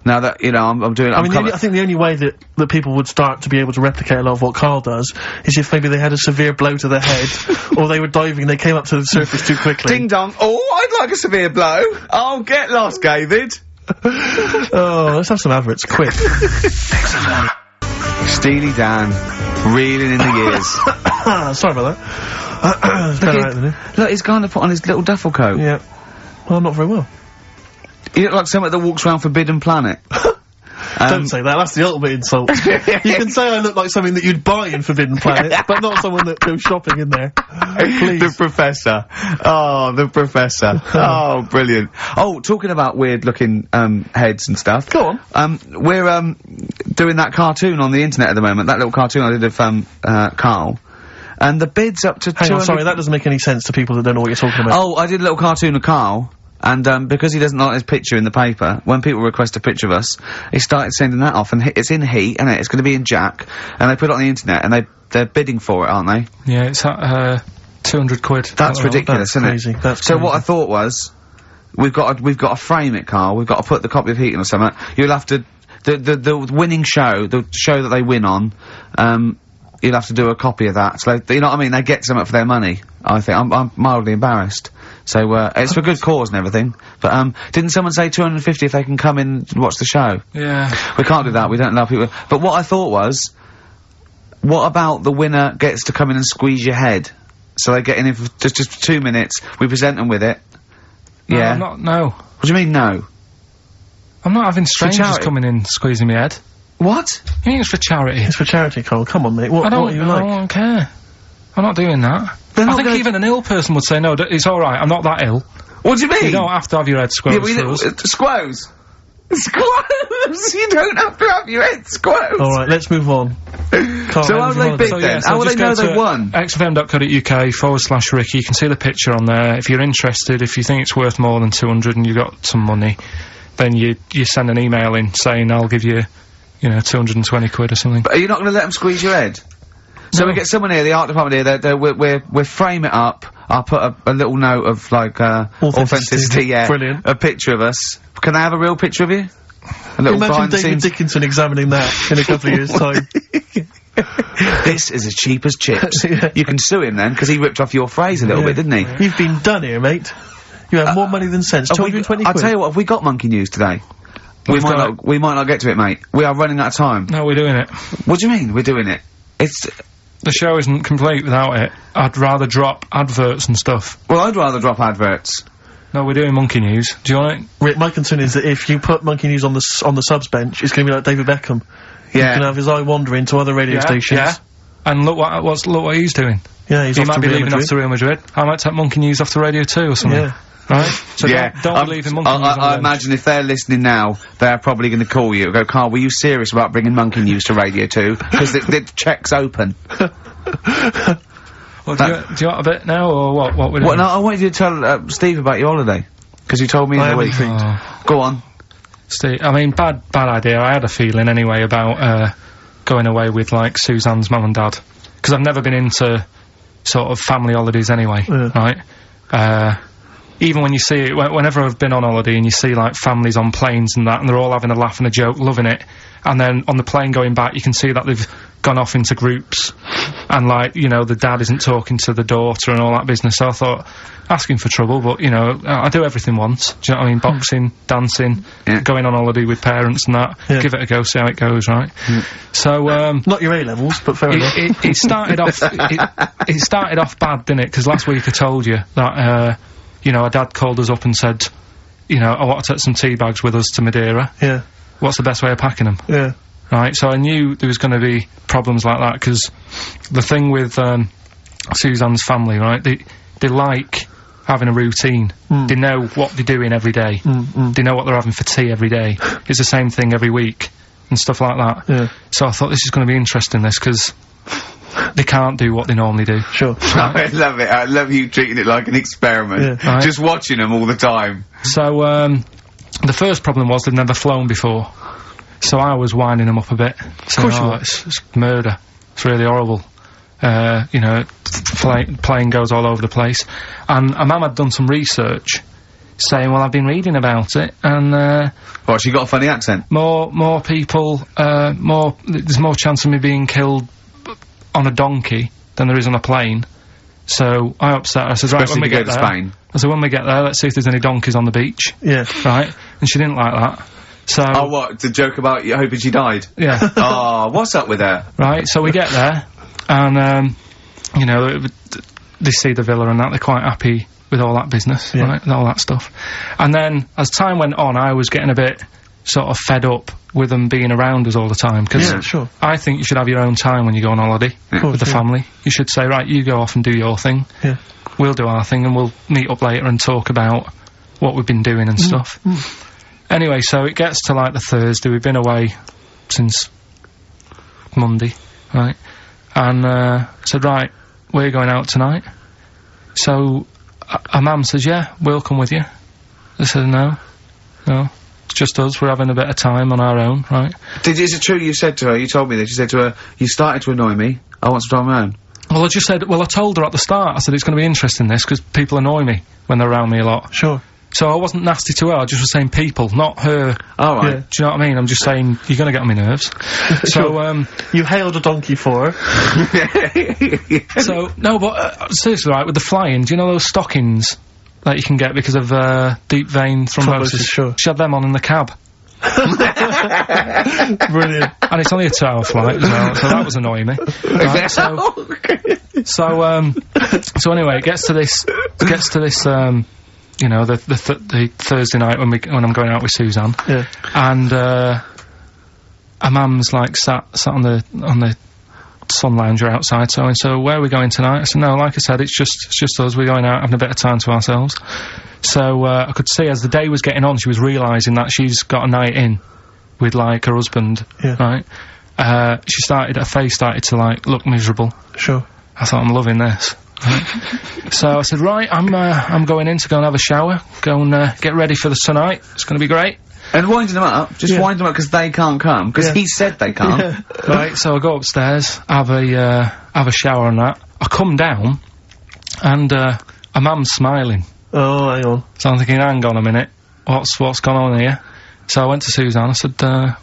Now that, I'm doing it, I think the only way that people would start to be able to replicate a lot of what Carl does is if maybe they had a severe blow to the head, or they were diving and they came up to the surface too quickly. Ding dong. Oh, I'd like a severe blow. Oh, get lost, David. Oh, let's have some adverts, quick. Steely Dan, reeling in the years. Sorry about that. Look, he's going to put on his little duffel coat. Yeah. Well, not very well. You look like someone that walks around Forbidden Planet. Don't say that, that's the ultimate insult. You can say I look like something that you'd buy in Forbidden Planet, but not someone that goes shopping in there. Please. The Professor. Oh, the Professor. Oh, brilliant. Oh, talking about weird-looking, heads and stuff. Go on. We're, doing that cartoon on the internet at the moment, that little cartoon I did of, Carl. And the bid's up to Hang on, sorry, that doesn't make any sense to people that don't know what you're talking about. Oh, I did a little cartoon of Carl. And, because he doesn't like his picture in the paper, when people request a picture of us, he started sending that off, and it's in Heat, isn't it? It's gonna be in Jack, and they put it on the internet, and they're bidding for it, aren't they? Yeah, it's at, 200 quid. That's ridiculous, isn't crazy. it? That's so crazy. what I thought was, we've got to frame it, Carl, we've got to put the copy of Heat in or something, you'll have to, the winning show, the show that they win on, you'll have to do a copy of that, so you know what I mean, they get something for their money, I think. I'm mildly embarrassed. So, it's for good cause and everything. But, didn't someone say 250 if they can come in and watch the show? Yeah. We can't do that, we don't allow people. But what I thought was, what about the winner gets to come in and squeeze your head? So they get in for just 2 minutes, we present them with it. No, Yeah. no. What do you mean, no? I'm not having strangers charity? coming in squeezing my head. What? You mean it's for charity? It's for charity, Carl. Come on, mate. What are you like? I don't care. I'm not doing that. They're I not think gonna- even an ill person would say, no, it's alright, I'm not that ill. What do you mean? You don't have to have your head squoze for us. Squoze. Squoze! You don't have to have your head squoze! Alright, let's move on. So how do they bid then? How will they know they've won? xfm.co.uk/Ricky, you can see the picture on there. If you're interested, if you think it's worth more than 200 and you've got some money, then you send an email in saying I'll give you, 220 quid or something. But are you not going to let them squeeze your head? So No. we get someone here, the art department here, we'll frame it up, I'll put a little note of, like, authenticity, yeah. Brilliant. A picture of us. Can I have a real picture of you? A little Imagine behind the David scenes. Dickinson examining that in a couple of years' time. This is as cheap as chips. Yeah. You can sue him then, because he ripped off your phrase a little bit, didn't he? You've been done here, mate. You have more money than sense. 220 quid. I'll tell you what, have we got monkey news today? We might not get to it, mate. We are running out of time. No, we're doing it. What do you mean, we're doing it? the show isn't complete without it. I'd rather drop adverts and stuff. Well, I'd rather drop adverts. No, we're doing Monkey News. Do you want it? Rick, my concern is that if you put Monkey News on the subs bench, it's going to be like David Beckham. Yeah. He's going to have his eye wandering to other radio stations. Yeah. And look what he's doing. Yeah, he's He off might to be Real leaving Madrid. off to Real Madrid. I might take Monkey News off to Radio 2 or something. Yeah. Right? So Yeah. don't be leaving Monkey News on I the imagine if they're listening now, they're probably going to call you and go, Carl, were you serious about bringing Monkey News to Radio 2? Because the check's open. Well, do you want a bit now, or what we're doing? Well, no, I wanted you to tell Steve about your holiday. Because you told me in the week. Go on. Steve, I mean, bad idea. I had a feeling anyway about going away with, like, Suzanne's mum and dad. Because I've never been into sort of family holidays anyway, right? Even when you see it, whenever I've been on holiday and you see, like, families on planes and that, and they're all having a laugh and a joke, loving it, and then on the plane going back, you can see that they've gone off into groups, and, like, you know, the dad isn't talking to the daughter and all that business. So I thought, asking for trouble, but, you know, I do everything once. Do you know what I mean? Boxing, dancing, going on holiday with parents and that. Yeah. Give it a go, see how it goes, right? So, Not your A-levels, but fair enough. it started off, it started off bad, didn't it? Because last week I told you that, you know, our dad called us up and said, you know, I want to take some tea bags with us to Madeira. Yeah. What's the best way of packing them? Yeah. Right, so I knew there was going to be problems like that, because the thing with Suzanne's family, right, they like having a routine. They know what they're doing every day. They know what they're having for tea every day. It's the same thing every week, and stuff like that. Yeah. So I thought this is going to be interesting, this, because they can't do what they normally do. Sure. I love it. I love you treating it like an experiment. Yeah. Right. Just watching them all the time. So, the first problem was they've never flown before. So I was winding them up a bit. Of course you were. It's murder. It's really horrible. You know, plane goes all over the place. And a mum had done some research saying, well, I've been reading about it, and, What, she got a funny accent? more people, there's more chance of me being killed on a donkey than there is on a plane. So I upset her. I said, right, Especially when we if you get go to there, Spain. I said, when we get there, let's see if there's any donkeys on the beach. Yeah. Right? And she didn't like that. So, Oh, what? The joke about you hoping she died? yeah. Oh, what's up with her? Right, so we get there, and, you know, they see the villa and that, they're quite happy with all that business, right, and all that stuff. And then, as time went on, I was getting a bit sort of fed up with them being around us all the time, because Yeah, sure. I think you should have your own time when you go on holiday with the family. You should say, right, you go off and do your thing, Yeah. we'll do our thing, and we'll meet up later and talk about what we've been doing and stuff. Anyway, so it gets to, like, the Thursday. We've been away since Monday, right? And, I said, right, we're going out tonight. So, our mum says, yeah, we'll come with you. I said, no, it's just us, we're having a bit of time on our own, right? Is it true you said to her, you told me this, you said to her, you started to annoy me, I want some time on my own? Well, I told her at the start, I said, it's going to be interesting, this, because people annoy me when they're around me a lot. Sure. So I wasn't nasty to her, I just was saying people, not her. All right. Yeah. Do you know what I mean? I'm just saying, you're going to get on my nerves. So, You hailed a donkey for her. so, no, but, seriously, right, with the flying, do you know those stockings that you can get because of, deep vein thrombosis? Sure. She had them on in the cab. Brilliant. And it's only a 2-hour flight as well, so that was annoying me. Right, so anyway, it gets to this, you know, the Thursday night when I'm going out with Suzanne. Yeah. And, our mum's, like, sat on the sun lounger outside, so where are we going tonight? I said, no, like I said, it's just us, we're going out having a bit of time to ourselves. So, I could see as the day was getting on, she was realising that she's got a night in with, like, her husband, right? Her face started to, like, look miserable. Sure. I thought, I'm loving this. Right? So I said, right, I'm going in to go and have a shower, go and, get ready for the tonight, it's gonna be great. And winding them up, just wind them up because they can't come, because he said they can't. Right, so I go upstairs, have a shower and that. I come down, and, a mum's smiling. Oh, hang on. So I'm thinking, hang on a minute, what's gone on here? So I went to Suzanne, I said,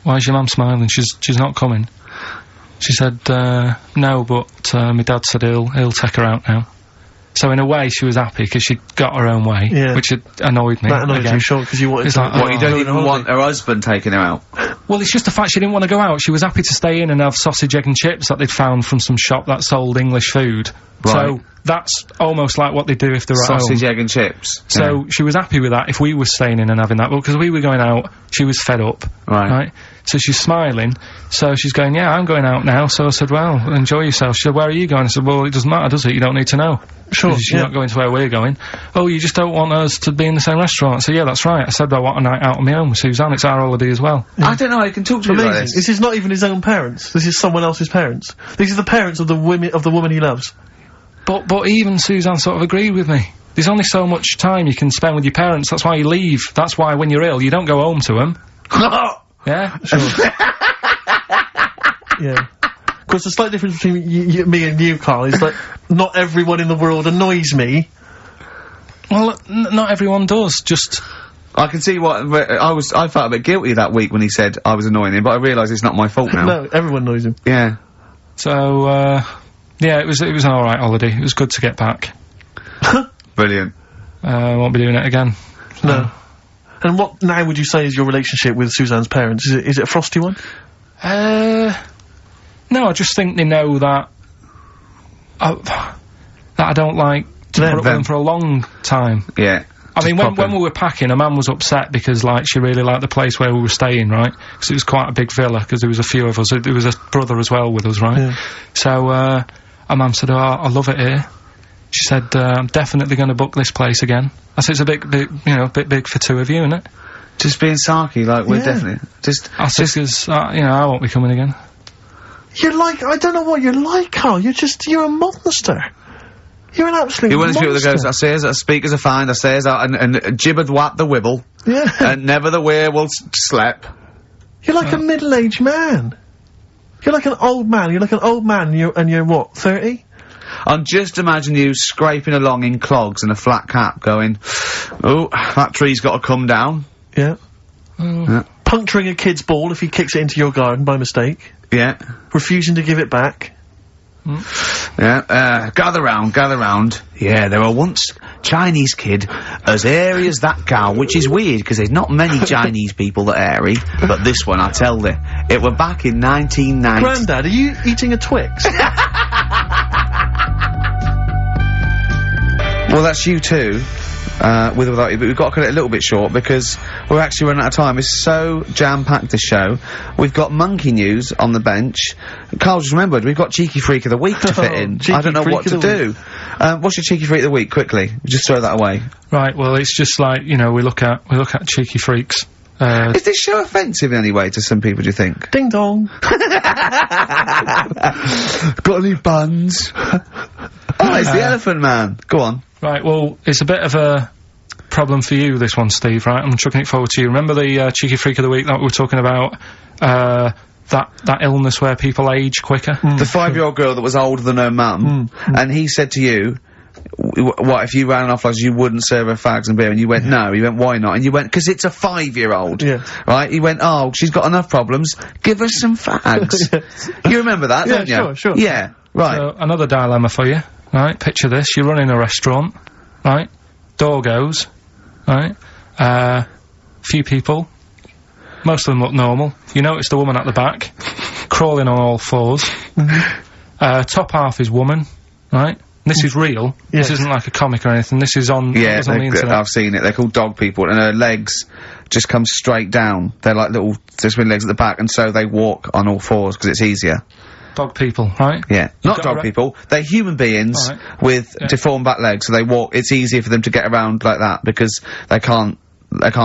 why is your mum smiling? She's not coming. She said, no, but, my dad said he'll take her out now. So in a way, she was happy, because she got her own way, which had annoyed me. That annoyed again. you, sure, because you wanted It's to... like, What, you don't even want her husband taking her out? Well, it's just the fact she didn't want to go out. She was happy to stay in and have sausage, egg and chips that they'd found from some shop that sold English food. Right. So that's almost like what they do if they're at home. Sausage, egg and chips. So she was happy with that if we were staying in and having that, but because we were going out, she was fed up. Right. So she's smiling, so she's going, yeah, I'm going out now. So I said, well, enjoy yourself. She said, where are you going? I said, well, it doesn't matter, does it? You don't need to know. Sure, You're not going to where we're going. Oh, you just don't want us to be in the same restaurant. I said, yeah, that's right. I said, I want a night out on my own with Suzanne. It's our holiday as well. I don't know how you can talk to me like Amazing. this. This is not even his own parents. This is someone else's parents. These are the parents of the woman he loves. But even Suzanne sort of agreed with me. There's only so much time you can spend with your parents. That's why you leave. That's why when you're ill, you don't go home to them. Yeah? Sure. Yeah. Of course, the slight difference between me and you, Carl, is that not everyone in the world annoys me. Well, not everyone does. Just... I can see what I felt a bit guilty that week when he said I was annoying him, but I realise it's not my fault now. No, everyone annoys him. Yeah. So, yeah, it was an alright holiday. It was good to get back. Brilliant. Won't be doing it again. No. And what now would you say is your relationship with Suzanne's parents? Is it a frosty one? No, I just think they know that I don't like to put up with them for a long time. Yeah. I mean, when we were packing, her mum was upset because, like, she really liked the place where we were staying, right? Because it was quite a big villa, because there was a few of us. There was a brother as well with us, right? Yeah. So, our mum said, oh, I love it here. She said, I'm definitely going to book this place again. I said, it's a bit big for two of you, isn't it? Just being sarky, like, we're definitely... I said, because, I won't be coming again. You're like, I don't know what you're like, Carl. You're a monster. You're an absolute You're one of those people that monster. goes, I says, I speakers are fine, I says, and gibbered what the wibble. Yeah. And never the werewolf slept. You're like a middle-aged man. You're like an old man. You're like an old man and you're what, 30? And just imagine you scraping along in clogs and a flat cap going, oh, that tree's got to come down. Yeah. Yeah. Puncturing a kid's ball if he kicks it into your garden by mistake. Yeah. Refusing to give it back. Yeah, gather round. Yeah, there were once Chinese kid as hairy as that cow, which is weird, because there's not many Chinese people that are hairy, but this one, I tell you, it were back in 1990. Grandad, are you eating a Twix? Well, that's you too. With or without you, but we've got to cut it a little bit short because we're actually running out of time. It's so jam-packed, this show. We've got monkey news on the bench. Carl just remembered, we've got Cheeky Freak of the Week to fit in. I don't know what to do. What's your Cheeky Freak of the Week, quickly? Just throw that away. Right, well, it's just like, we look at Cheeky Freaks. Is this show offensive in any way to some people, do you think? Ding dong. Got any buns? Oh, it's the Elephant Man. Go on. Right, well, it's a bit of a problem for you, this one, Steve, right? I'm chucking it forward to you. Remember the Cheeky Freak of the Week that we were talking about? That illness where people age quicker? The 5-year-old girl that was older than her mum, and he said to you, what, if you ran off like you wouldn't serve her fags and beer? And you went, no. He went, why not? And you went, because it's a 5-year-old. Yeah. Right? He went, oh, she's got enough problems. Give her some fags. You remember that, don't you? Sure. Yeah, right. So, another dilemma for you, right? Picture this. You're running a restaurant, right? Door goes, right? Few people. Most of them look normal. You notice the woman at the back, crawling on all fours. Top half is woman, right? This is real. Yes. This isn't like a comic or anything. This is on, Yeah, on the internet. I've seen it. They're called dog people, and her legs just come straight down. They're like little, just with legs at the back, and so they walk on all fours, because it's easier. Dog people, right? Yeah. Not dog people. They're human beings with deformed back legs, so they walk, it's easier for them to get around like that, because they can't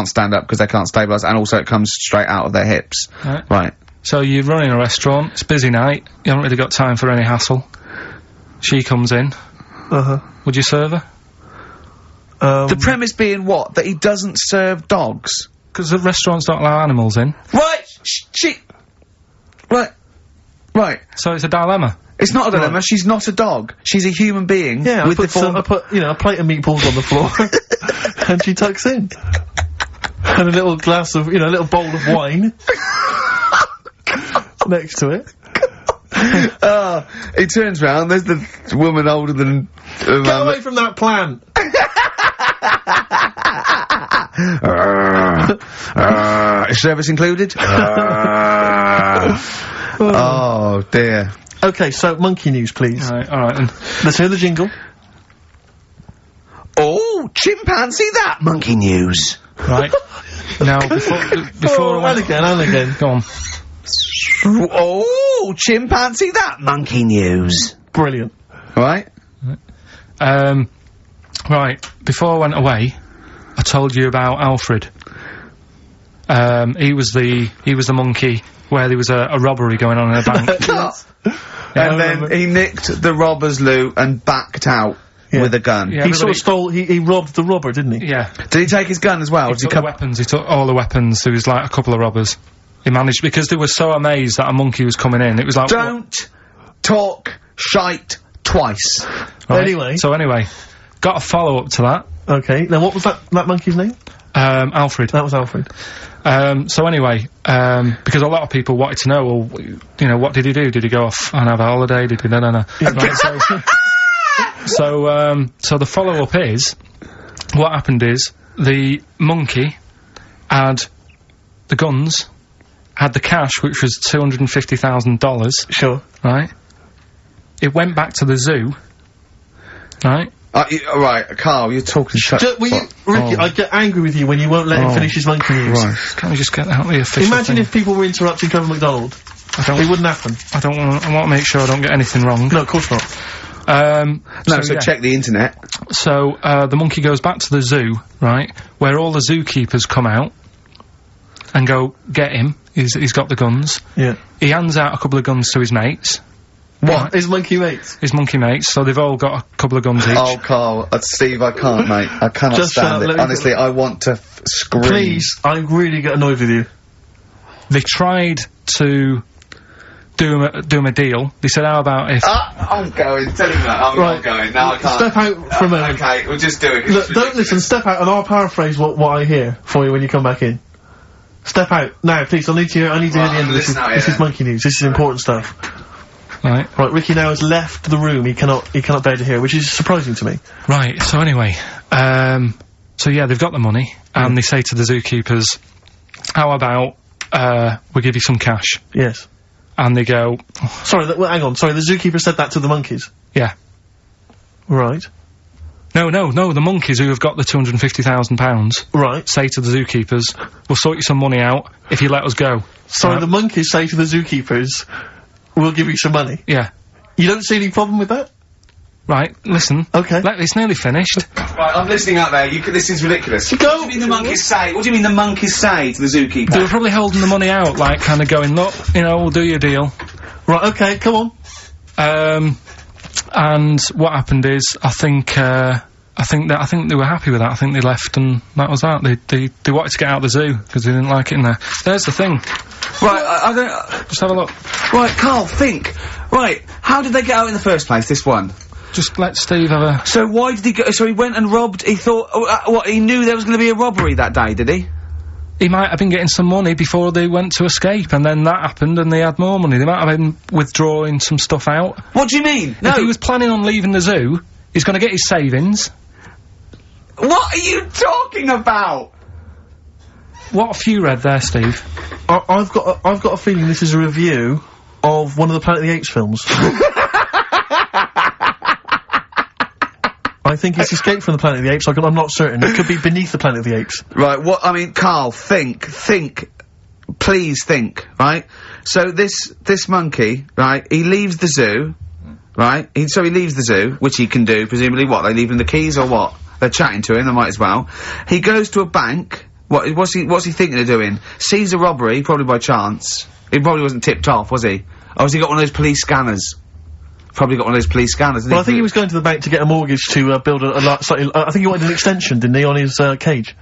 stand up, because they can't stabilise, and also it comes straight out of their hips. Right. So you're running a restaurant, it's a busy night, you haven't really got time for any hassle. She comes in. Would you serve her? The premise being what? That he doesn't serve dogs? Because the restaurants don't allow animals in. Right! Right. So it's a dilemma. It's not a dilemma, she's not a dog. She's a human being. Yeah, with I put, a plate of meatballs on the floor, and she tucks in. And a little glass of, a little bowl of wine next to it. He turns round, there's the woman older than... Get away from that plant! Is service included? Oh dear. Okay, so monkey news, please. Alright then. Let's hear the jingle. Oh, chimpanzee that monkey news. Right. Now, before and again. Go on. Oh, chimpanzee that monkey news. Brilliant. Right? Right, before I went away, I told you about Alfred. He was the monkey where there was a robbery going on in a bank. And then he nicked the robber's loot and backed out with a gun. Yeah, he sort of stole, he robbed the robber, didn't he? Yeah. Did he take his gun as well? He took the weapons, he took all the weapons. There was like a couple of robbers. He managed, because they were so amazed that a monkey was coming in, it was like— Don't talk shite twice. Right? Anyway. So anyway, got a follow-up to that. Okay, now what was that monkey's name? Alfred. That was Alfred. So anyway, because a lot of people wanted to know, well, you know, what did he do? Did he go off and have a holiday? Did he— no. Right, so the follow-up is, what happened is, the monkey had the guns, had the cash, which was $250,000. Sure. Right? It went back to the zoo. Right? Right, Carl, you're talking shit. Ricky, I get angry with you when you won't let him finish his monkey news. Right. Can't we just get out the official Imagine thing? if people were interrupting Trevor McDonald. It wouldn't happen. I want to make sure I don't get anything wrong. No, of course not. So check the internet. So, the monkey goes back to the zoo, right, where all the zookeepers come out and go, get him. He's got the guns. Yeah. He hands out a couple of guns to his mates. What? His monkey mates? His monkey mates, so they've all got a couple of guns each. Oh, Carl, Steve, I can't, mate. I cannot stand it. Honestly, I want to scream. Please, I really get annoyed with you. They tried to do him a deal. They said, how about if— I'm going. Tell him that. I'm not going. Now I can't. Step out for a minute. Okay, we'll just do it. Look, don't listen. Step out, and I'll paraphrase what I hear for you when you come back in. Step out now, please. I need to hear the end of this. This is monkey news. This is important stuff. Right. Right. Ricky now has left the room. He cannot bear to hear, which is surprising to me. Right. So anyway, so yeah, they've got the money, and they say to the zookeepers, how about we give you some cash? Yes. And they go— Sorry, hang on. Sorry, the zookeeper said that to the monkeys. Yeah. Right. No, the monkeys who have got the £250,000 Right. say to the zookeepers, we'll sort you some money out if you let us go. Sorry, the monkeys say to the zookeepers, we'll give you some money. Yeah. You don't see any problem with that? Right, listen. Okay. It's nearly finished. Right, I'm listening out there. This is ridiculous. Go. What do you mean the monkeys say? What do you mean the monkeys say to the zookeeper? They were probably holding the money out, like, kind of going, look, you know, we'll do your deal. Right, okay, come on. And what happened is, I think they were happy with that. I think they left, and that was that. They wanted to get out of the zoo because they didn't like it in there. There's the thing. Right, I don't. Just have a look. Right, Carl, think. Right, how did they get out in the first place? This one. Just let Steve have a— So why did he go? So he went and robbed. He thought. What? He knew there was going to be a robbery that day, did he? He might have been getting some money before they went to escape, and then that happened, and they had more money. They might have been withdrawing some stuff out. What do you mean? No. If he was planning on leaving the zoo, he's going to get his savings. What are you talking about? What have you read there, Steve? I've got a feeling this is a review of one of the Planet of the Apes films. I think it's Escape from the Planet of the Apes. I'm not certain. It could be Beneath the Planet of the Apes. Right, what, I mean, Carl, think, please think, right? So this monkey, right, he leaves the zoo, right? So he leaves the zoo, which he can do, presumably, what, they leave him the keys or what? They're chatting to him, they might as well. He goes to a bank, what's he thinking of doing? Sees a robbery, probably by chance. He probably wasn't tipped off, was he? Or has he got one of those police scanners? Probably got one of those police scanners. Well, I think he was going to the bank to get a mortgage to build a slightly. I think he wanted an extension, didn't he, on his cage?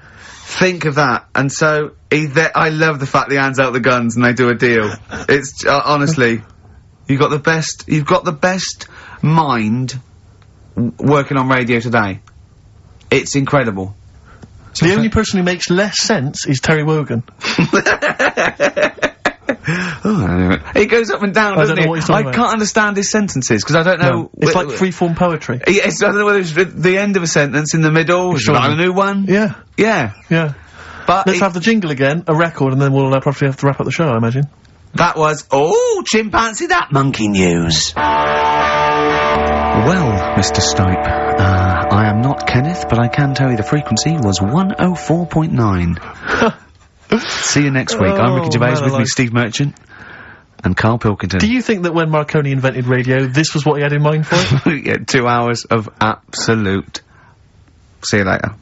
Think of that. And so I love the fact that he hands out the guns and they do a deal. It's honestly, you've got the best mind working on radio today. It's incredible. So the only person who makes less sense is Terry Wogan. He goes up and down, doesn't he? I can't understand his sentences, because I don't know... No, it's like free-form poetry. Yes, I don't know whether it's the end of a sentence, in the middle, sure. a new one. Yeah. Yeah. Yeah. But Let's have the jingle again, a record, and then we'll probably have to wrap up the show, I imagine. that was, oh, chimpanzee that monkey news. Well, Mr. Stipe, I am not Kenneth, but I can tell you the frequency was 104.9. See you next week. I'm Ricky Gervais, with me Steve Merchant and Carl Pilkington. Do you think that when Marconi invented radio, this was what he had in mind for it? Yeah, 2 hours of absolute. See you later.